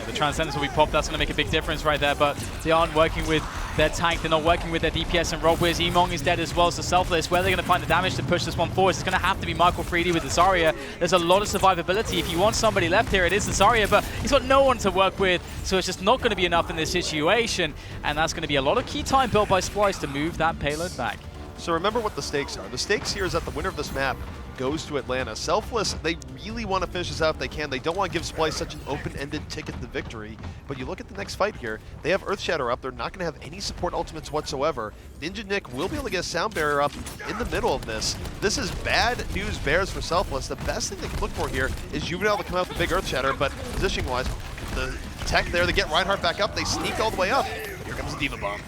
The Transcendence will be popped. That's going to make a big difference right there, but they aren't working with their tank. They're not working with their DPS and Rob Wiz. Emong is dead as well, so Selfless, where they're going to find the damage to push this one forward. It's going to have to be Michael 3D with the Zarya. There's a lot of survivability. If you want somebody left here, it is the Zarya, but he's got no one to work with, so it's just not going to be enough in this situation, and that's going to be a lot of key time built by SPLYCE to move that payload back. So remember what the stakes are. The stakes here is that the winner of this map goes to Atlanta. Selfless, they really want to finish this out if they can. They don't want to give SPLYCE such an open-ended ticket to victory. But you look at the next fight here, they have Earth Shatter up. They're not going to have any support ultimates whatsoever. Ninja Nick will be able to get a sound barrier up in the middle of this. This is bad news bears for Selfless. The best thing they can look for here is Juvenile to come out with the big Earth Shatter, but positioning-wise, the tech there, they get Reinhardt back up, they sneak all the way up. Here comes the Diva Bomb.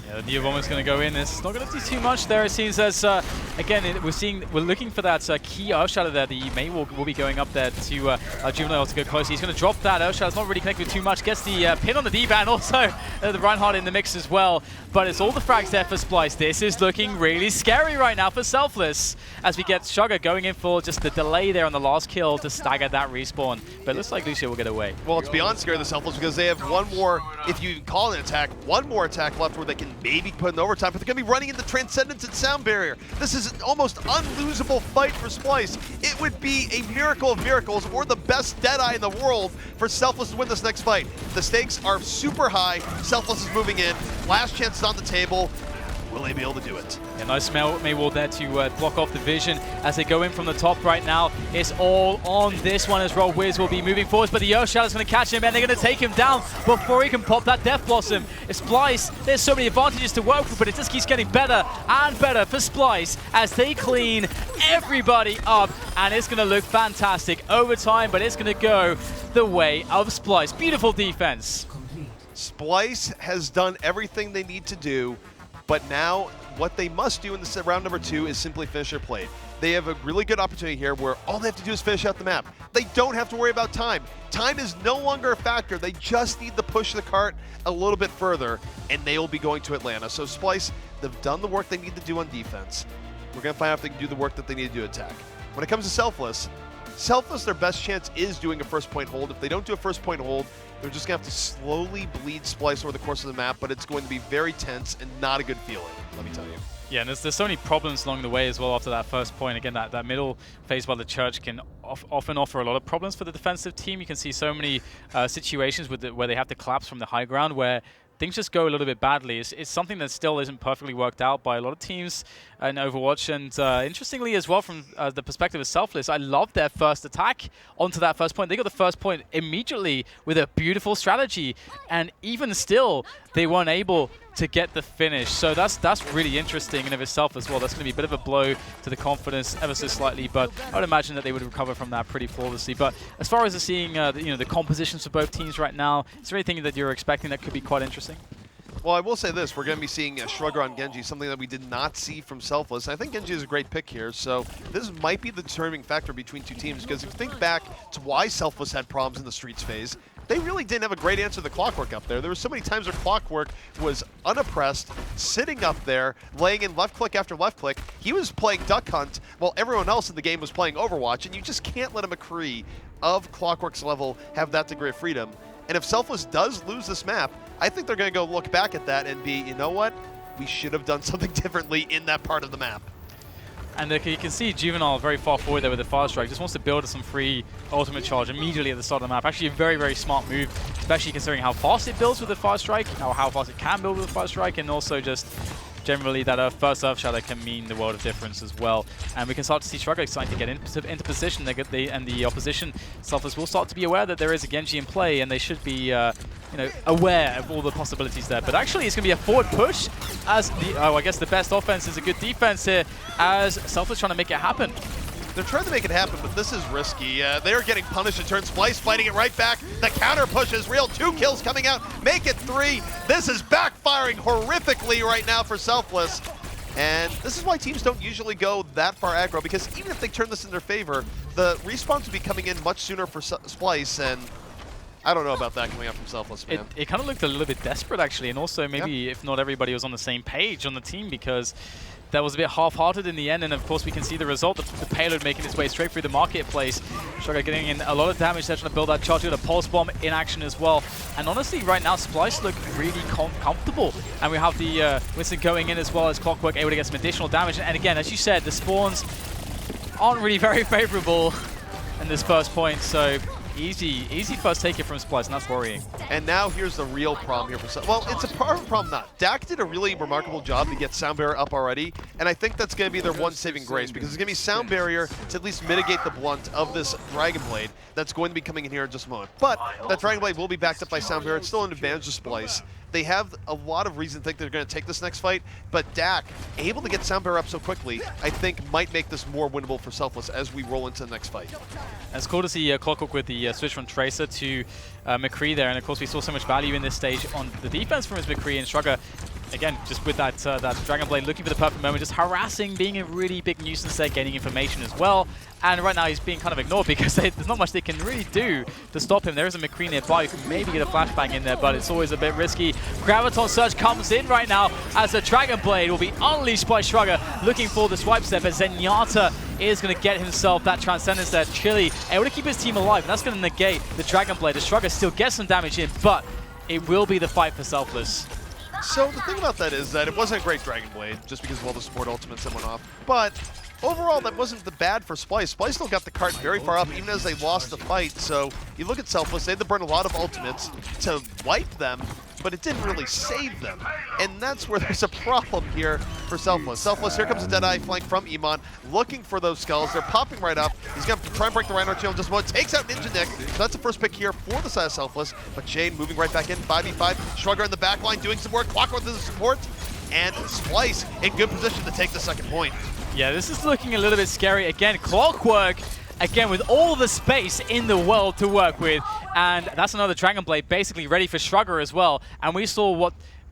Yeah, the Diva Bomb is going to go in. It's not going to do too much there. It seems as, again, we're looking for that key Earth Shadow there. The Mei will be going up there to Juvenile to go close. He's going to drop that Earth Shadow. It's not really connected with too much. Gets the pin on the D-Ban, and also the Reinhardt in the mix as well. But it's all the frags there for SPLYCE. This is looking really scary right now for Selfless, as we get Sugar going in for just the delay there on the last kill to stagger that respawn. But it looks like Lucio will get away. Well, it's beyond scary, the Selfless, because they have one more, if you call it an attack, one more attack left where they can maybe put in overtime, but they're going to be running into Transcendence and Sound Barrier. This is an almost unlosable fight for SPLYCE. It would be a miracle of miracles, or the best Deadeye in the world, for Selfless to win this next fight. The stakes are super high. Selfless is moving in. Last chance is on the table. Will they be able to do it? Yeah, nice Mei wall there to block off the vision as they go in from the top right now. It's all on this one as Rob Wiz will be moving forwards, but the Earth Shadow's going to catch him and they're going to take him down before he can pop that Death Blossom. SPLYCE, there's so many advantages to work with, but it just keeps getting better and better for SPLYCE as they clean everybody up, and it's going to look fantastic. Overtime, but it's going to go the way of SPLYCE. Beautiful defense. SPLYCE has done everything they need to do, but now what they must do in this round number 2 is simply finish their play. They have a really good opportunity here where all they have to do is finish out the map. They don't have to worry about time. Time is no longer a factor. They just need to push the cart a little bit further, and they will be going to Atlanta. So SPLYCE, they've done the work they need to do on defense. We're going to find out if they can do the work that they need to do attack. When it comes to Selfless, their best chance is doing a first point hold. If they don't do a first point hold, they're just going to have to slowly bleed SPLYCE over the course of the map, but it's going to be very tense and not a good feeling, let me tell you. Yeah, and there's so many problems along the way as well after that first point. Again, that middle phase by the Church can often offer a lot of problems for the defensive team. You can see so many situations where they have to collapse from the high ground where things just go a little bit badly. It's something that still isn't perfectly worked out by a lot of teams in Overwatch. And interestingly as well, from the perspective of Selfless, I love their first attack onto that first point. They got the first point immediately with a beautiful strategy. And even still, they weren't able to get the finish. So that's really interesting in of itself as well. That's going to be a bit of a blow to the confidence ever so slightly, but I would imagine that they would recover from that pretty flawlessly. But as far as seeing the compositions for both teams right now, is there anything that you're expecting that could be quite interesting? Well, I will say this. We're going to be seeing Shrugger on Genji, something that we did not see from Selfless. I think Genji is a great pick here, so this might be the determining factor between two teams, because if you think back to why Selfless had problems in the Streets phase, they really didn't have a great answer to the Clockwork up there. There were so many times where Clockwork was unoppressed, sitting up there, laying in left click after left click. He was playing Duck Hunt while everyone else in the game was playing Overwatch, and you just can't let a McCree of Clockwork's level have that degree of freedom. And if Selfless does lose this map, I think they're going to go look back at that and be, you know what? We should have done something differently in that part of the map. And you can see Juvenile very far forward there with the Fire Strike. Just wants to build some free ultimate charge immediately at the start of the map. Actually a very, very smart move, especially considering how fast it builds with the Fire Strike, how fast it can build with the Fire Strike, and also just generally that first Earth Shadow can mean the world of difference as well. And we can start to see Shrugger starting to get into position. And the opposition Selfless will start to be aware that there is a Genji in play, and they should be aware of all the possibilities there. But actually it's going to be a forward push as I guess the best offense is a good defense here, as Selfless trying to make it happen. They're trying to make it happen, but this is risky. They're getting punished in turn. Splyce fighting it right back. The counter push is real. 2 kills coming out. Make it 3. This is backfiring horrifically right now for Selfless. And this is why teams don't usually go that far aggro, because even if they turn this in their favor, the respawns would be coming in much sooner for Splyce, and I don't know about that coming out from Selfless, man. It kind of looked a little bit desperate, actually, and also maybe if not everybody was on the same page on the team, because that was a bit half-hearted in the end, and of course we can see the result, the payload making its way straight through the marketplace. Shrugger getting in a lot of damage there, trying to build that charge with a pulse bomb in action as well. And honestly, right now, Splyce look really comfortable. And we have the Winston going in as well as Clockwork able to get some additional damage. And again, as you said, the spawns aren't really very favorable in this first point, so easy first take it from Splyce, and that's worrying. And now here's the real problem here for well, it's a part of a problem not. Dak did a really remarkable job to get Sound Barrier up already, and I think that's going to be their one saving grace, because it's going to be Sound Barrier to at least mitigate the blunt of this Dragon Blade that's going to be coming in here in just a moment. But that Dragon Blade will be backed up by Sound Barrier. It's still an advantage to Splyce. They have a lot of reason to think they're going to take this next fight, but Dak, able to get Sound Barrier up so quickly, I think might make this more winnable for Selfless as we roll into the next fight. It's cool to see Clockwork with the switch from Tracer to McCree there, and of course we saw so much value in this stage on the defense from his McCree, and Shrugger, again, just with that Dragon Blade, looking for the perfect moment, just harassing, being a really big nuisance there, getting information as well. And right now he's being kind of ignored because there's not much they can really do to stop him. There is a McCree nearby who can maybe get a flashbang in there, but it's always a bit risky. Graviton Surge comes in right now as the Dragon Blade will be unleashed by Shrugger, looking for the swipe step, as Zenyatta is going to get himself that Transcendence there. Chili able to keep his team alive, and that's going to negate the Dragon Blade. The Shrugger still gets some damage in, but it will be the fight for Selfless. So the thing about that is that it wasn't a great Dragon Blade, just because of all the support ultimates that went off. But overall, that wasn't the bad for Splyce. Splyce still got the cart very far up, even as they lost the fight. So you look at Selfless, they had to burn a lot of ultimates to wipe them, but it didn't really save them. And that's where there's a problem here for Selfless. Selfless, here comes a Deadeye flank from Iman, looking for those skulls. They're popping right up. He's going to try and break the Reinhardt shield in just a moment. Takes out Ninja Nick. So that's the first pick here for the side of Selfless. But Shane moving right back in, 5v5. Shrugger in the back line doing some work. Clockwork with the support. And Splyce in good position to take the second point. Yeah, this is looking a little bit scary. Again, Clockwork, again, with all the space in the world to work with. And that's another Dragon Blade basically ready for Shrugger as well. And we saw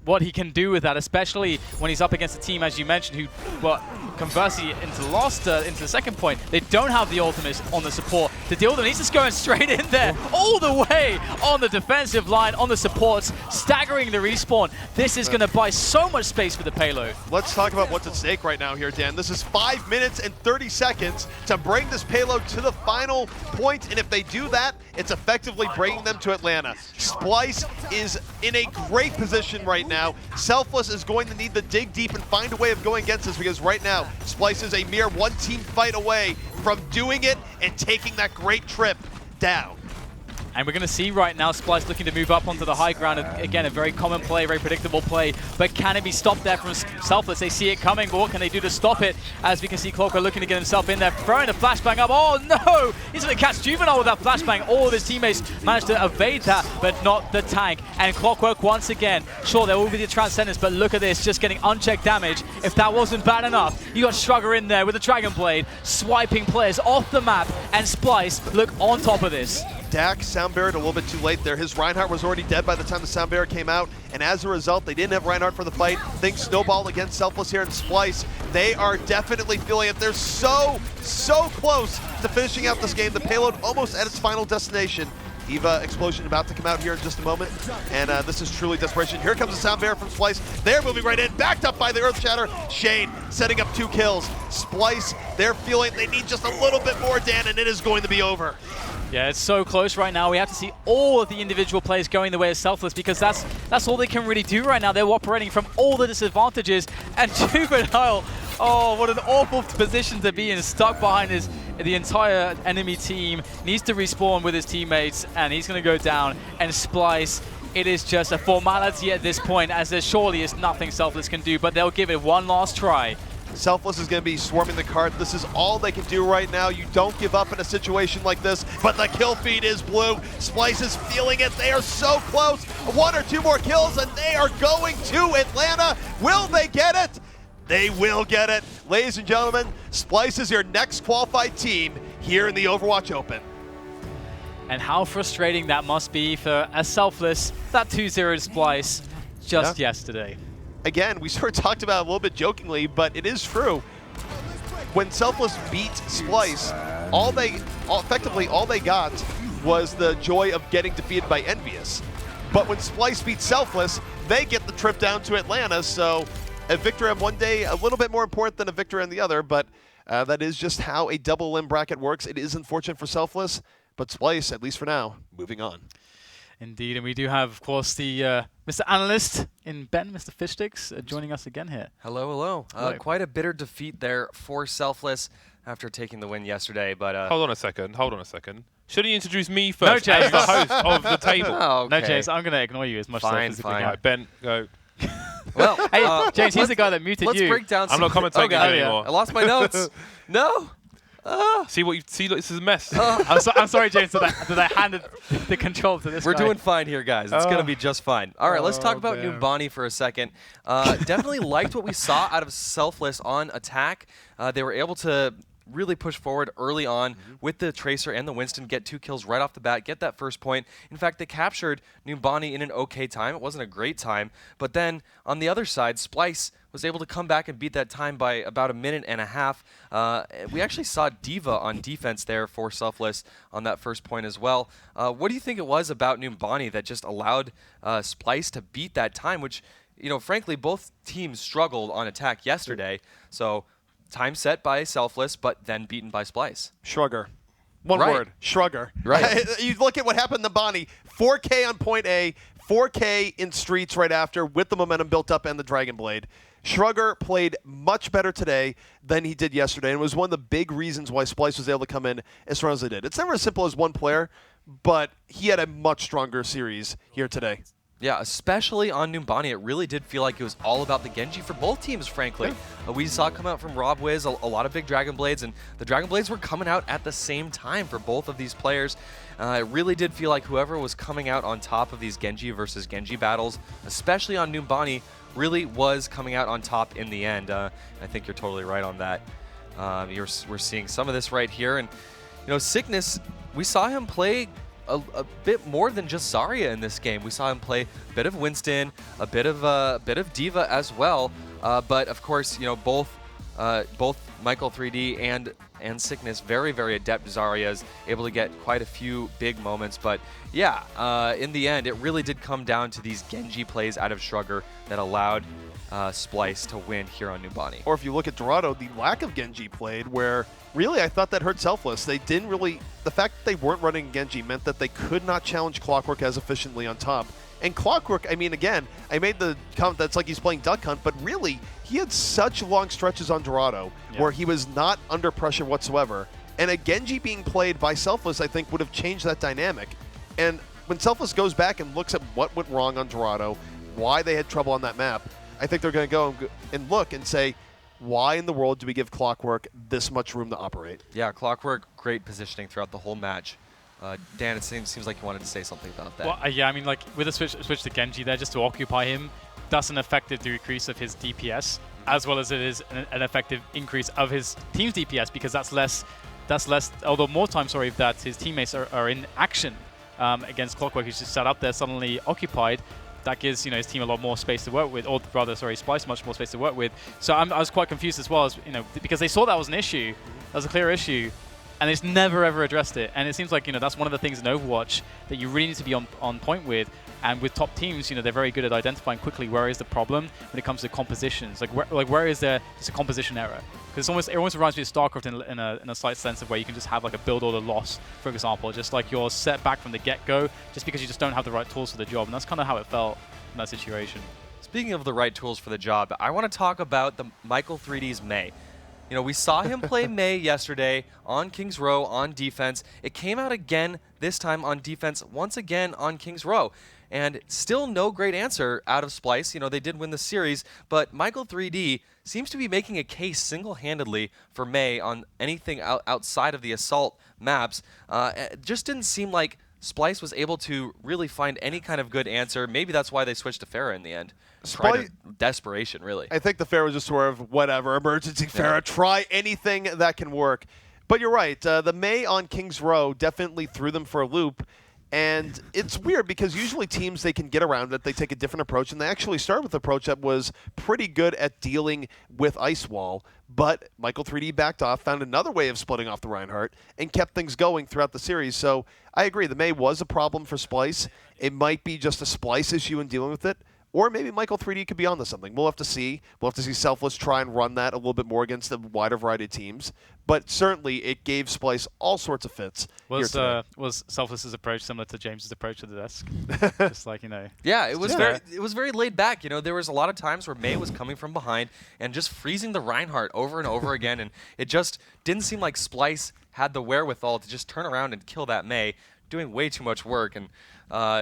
what he can do with that, especially when he's up against a team, as you mentioned, who, well, conversely, into the second point, they don't have the ultimates on the support to deal with them. He's just going straight in there, all the way on the defensive line, on the supports, staggering the respawn. This is going to buy so much space for the payload. Let's talk about what's at stake right now here, Dan. This is 5 minutes and 30 seconds to bring this payload to the final point, and if they do that, it's effectively bringing them to Atlanta. Splyce is in a great position right now. now. Selfless is going to need to dig deep and find a way of going against this, because right now, SPLYCE is a mere one-team fight away from doing it and taking that great trip down. And we're going to see right now SPLYCE looking to move up onto the high ground. Again, a very common play, very predictable play. But can it be stopped there from Selfless? They see it coming, but what can they do to stop it? As we can see, Clockwork looking to get himself in there, throwing a flashbang up. Oh no! He's going to catch Juvenile with that flashbang. All of his teammates managed to evade that, but not the tank. And Clockwork once again. Sure, there will be the Transcendence, but look at this, just getting unchecked damage. If that wasn't bad enough, you got Shrugger in there with the Dragon Blade, swiping players off the map, and SPLYCE look on top of this. Dak sound barrier a little bit too late there. His Reinhardt was already dead by the time the sound barrier came out, and as a result, they didn't have Reinhardt for the fight. Things snowballed against Selfless here in SPLYCE. They are definitely feeling it. They're so close to finishing out this game. The payload almost at its final destination. Eva Explosion about to come out here in just a moment, and this is truly desperation. Here comes the sound barrier from SPLYCE. They're moving right in, backed up by the Earth Shatter. Shane setting up 2 kills. SPLYCE, they're feeling they need just a little bit more, Dan, and it is going to be over. Yeah, it's so close right now. We have to see all of the individual players going the way of Selfless, because that's all they can really do right now. They're operating from all the disadvantages, and Juvenile, oh, what an awful position to be in, stuck behind the entire enemy team, needs to respawn with his teammates, and he's going to go down. And SPLYCE, it is just a formality at this point, as there surely is nothing Selfless can do, but they'll give it one last try. Selfless is going to be swarming the cart. This is all they can do right now. You don't give up in a situation like this, but the kill feed is blue. SPLYCE is feeling it. They are so close. 1 or 2 more kills, and they are going to Atlanta. Will they get it? They will get it. Ladies and gentlemen, SPLYCE is your next qualified team here in the Overwatch Open. And how frustrating that must be for a Selfless, that 2-0 SPLYCE just yesterday. Again, we sort of talked about it a little bit jokingly, but it is true. When Selfless beat SPLYCE, effectively all they got was the joy of getting defeated by Envious. But when SPLYCE beat Selfless, they get the trip down to Atlanta, so a victory on one day, a little bit more important than a victory on the other, but that is just how a double limb bracket works. It is unfortunate for Selfless, but SPLYCE, at least for now, moving on. Indeed, and we do have, of course, the Mr. Analyst in Ben, Mr. Fishsticks, joining us again here. Hello, hello. Quite a bitter defeat there for Selfless after taking the win yesterday, but... Hold on a second. Should he introduce me first as the host of the table? Oh, okay. No, James, I'm going to ignore you as much as I physically can. Right, Ben, go. Well, hey, James, he's the guy that muted let's you. Break down I'm not commentating anymore. I lost my notes. No. See what you see? Look, this is a mess. I'm sorry, James, that I handed the control to this We're guy. doing fine here, guys. It's going to be just fine. All right, let's talk about Numbani for a second. Definitely liked what we saw out of Selfless on attack. They were able to really push forward early on with the Tracer and the Winston, get 2 kills right off the bat, get that first point. In fact, they captured Numbani in an okay time. It wasn't a great time. But then on the other side, SPLYCE was able to come back and beat that time by about 1.5 minutes. We actually saw D.Va on defense there for Selfless on that first point as well. What do you think it was about Numbani that just allowed SPLYCE to beat that time, which, you know, frankly, both teams struggled on attack yesterday. So time set by Selfless, but then beaten by SPLYCE. Shrugger. One word. Shrugger. Right. You look at what happened to Numbani. 4K on point A, 4K in streets right after with the momentum built up and the Dragon Blade. Shrugger played much better today than he did yesterday, and it was one of the big reasons why SPLYCE was able to come in as strong as they did. It's never as simple as one player, but he had a much stronger series here today. Yeah, especially on Numbani, it really did feel like it was all about the Genji for both teams, frankly. We saw come out from Rob Wiz a lot of big Dragon Blades, and the Dragon Blades were coming out at the same time for both of these players. It really did feel like whoever was coming out on top of these Genji versus Genji battles, especially on Numbani, really was coming out on top in the end. I think you're totally right on that. We're seeing some of this right here, and you know, Sickness, we saw him play a bit more than just Zarya in this game. We saw him play a bit of Winston, a bit of D.Va as well. But of course, you know, both Michael 3D and Sickness very, very adept Zaryas, able to get quite a few big moments. But yeah, in the end, it really did come down to these Genji plays out of Shrugger that allowed SPLYCE to win here on Numbani. Or if you look at Dorado, the lack of Genji played, where really I thought that hurt Selfless. They didn't really, the fact that they weren't running Genji meant that they could not challenge Clockwork as efficiently on top. And Clockwork, I mean, again, I made the comment that's like he's playing Duck Hunt, but really, he had such long stretches on Dorado where he was not under pressure whatsoever. And a Genji being played by Selfless, I think, would have changed that dynamic. And when Selfless goes back and looks at what went wrong on Dorado, why they had trouble on that map, I think they're going to go and look and say, why in the world do we give Clockwork this much room to operate? Yeah, Clockwork, great positioning throughout the whole match. Dan, it seems like you wanted to say something about that. Well, yeah, I mean, like, with a switch to Genji there, just to occupy him, that's an effective decrease of his DPS, as well as it is an effective increase of his team's DPS, because that's less, although more time, sorry, that his teammates are in action against Clockwork, who's just sat up there suddenly occupied. That gives, you know, his team a lot more space to work with, or rather, sorry, SPLYCE much more space to work with. So I was quite confused as well, as, you know, because they saw that was an issue, that was a clear issue, and it's never ever addressed it. And it seems like, you know, that's one of the things in Overwatch that you really need to be on point with. And with top teams, you know, they're very good at identifying quickly where is the problem when it comes to compositions. Like where is there just a composition error? Because it almost reminds me of StarCraft in a slight sense of where you can just have like a build order loss, for example, just like you're set back from the get-go, just because you just don't have the right tools for the job. And that's kind of how it felt in that situation. Speaking of the right tools for the job, I want to talk about the Michael 3D's Mei. You know, we saw him play Mei yesterday on King's Row on defense. It came out again this time on defense, once again on King's Row. And still no great answer out of SPLYCE. You know, they did win the series, but Michael 3D seems to be making a case single-handedly for Mei on anything outside of the Assault maps. It just didn't seem like SPLYCE was able to really find any kind of good answer. Maybe that's why they switched to Pharah in the end. Desperation, really. I think the Pharah was just sort of whatever, emergency Pharah, try anything that can work. But you're right, the Mei on King's Row definitely threw them for a loop. And it's weird because usually teams, they can get around it, they take a different approach, and they actually started with an approach that was pretty good at dealing with Ice Wall. But Michael 3D backed off, found another way of splitting off the Reinhardt, and kept things going throughout the series. So I agree, the Mei was a problem for SPLYCE. It might be just a SPLYCE issue in dealing with it. Or maybe Michael 3D could be onto something. We'll have to see. We'll have to see Selfless try and run that a little bit more against a wider variety of teams. But certainly, it gave SPLYCE all sorts of fits. Was Selfless's approach similar to James's approach to the desk? Just like, you know. Yeah, it was very laid back. You know, there was a lot of times where Mei was coming from behind and just freezing the Reinhardt over and over again, and it just didn't seem like SPLYCE had the wherewithal to just turn around and kill that Mei, doing way too much work. And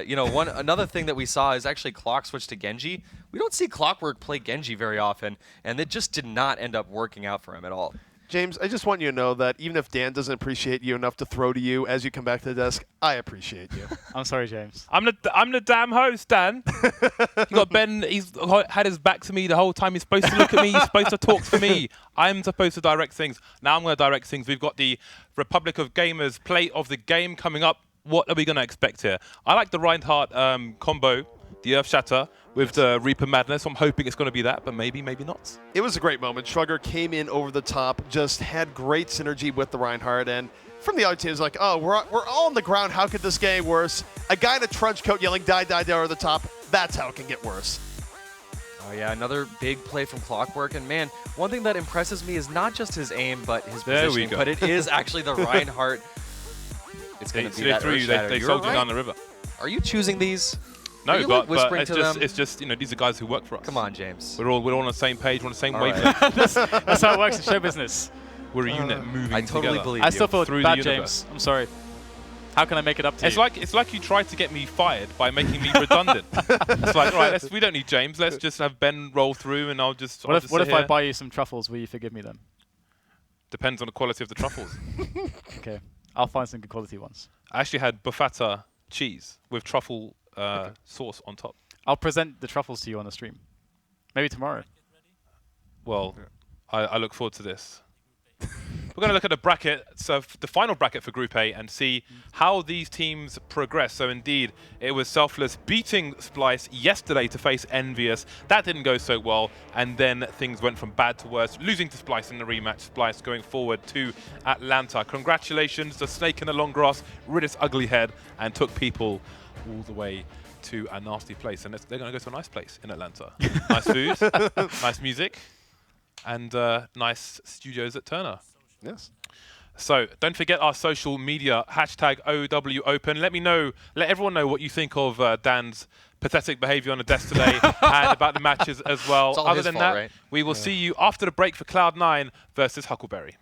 you know, another thing that we saw is actually Clock switch to Genji. We don't see Clockwork play Genji very often, and it just did not end up working out for him at all. James, I just want you to know that even if Dan doesn't appreciate you enough to throw to you as you come back to the desk, I appreciate you. I'm sorry, James. I'm the damn host, Dan. You got Ben. He's had his back to me the whole time. He's supposed to look at me. He's supposed to talk to me. I'm supposed to direct things. Now I'm going to direct things. We've got the Republic of Gamers play of the game coming up. What are we going to expect here? I like the Reinhardt combo, the Earth Shatter, with the Reaper Madness. I'm hoping it's going to be that, but maybe not. It was a great moment. Shrugger came in over the top, just had great synergy with the Reinhardt, and from the other team, it's like, oh, we're all on the ground. How could this get worse? A guy in a trench coat yelling, die, die, die over the top. That's how it can get worse. Oh yeah, another big play from Clockwork, and man, one thing that impresses me is not just his aim, but his positioning, but it is actually the Reinhardt. It's going to be that Earth Shatter. They sold you down the river. Are you choosing these? No, but it's just, you know, these are guys who work for us. Come on, James. We're all on the same page, we're on the same wavelength. That's how it works in show business. We're a unit moving together. I totally believe you. I still feel bad, James. I'm sorry. How can I make it up to you? It's like you tried to get me fired by making me redundant. It's like, right, we don't need James. Let's just have Ben roll through, and I'll just. What if I buy you some truffles? Will you forgive me then? Depends on the quality of the truffles. Okay, I'll find some good quality ones. I actually had buffata cheese with truffle sauce on top. I'll present the truffles to you on the stream. Maybe tomorrow. Well, I look forward to this. We're going to look at the bracket, so the final bracket for Group A, and see how these teams progress. So indeed, it was Selfless beating SPLYCE yesterday to face Envious. That didn't go so well, and then things went from bad to worse, losing to SPLYCE in the rematch. SPLYCE going forward to Atlanta. Congratulations, the snake in the long grass rid its ugly head and took people all the way to a nasty place. And they're going to go to a nice place in Atlanta. Nice food, nice music, and nice studios at Turner. Yes. So don't forget our social media, #OverwatchOpen. Let everyone know what you think of Dan's pathetic behavior on the desk today and about the matches as well. It's all Other his than fault, that, right? we will see you after the break for Cloud9 versus Huckleberry.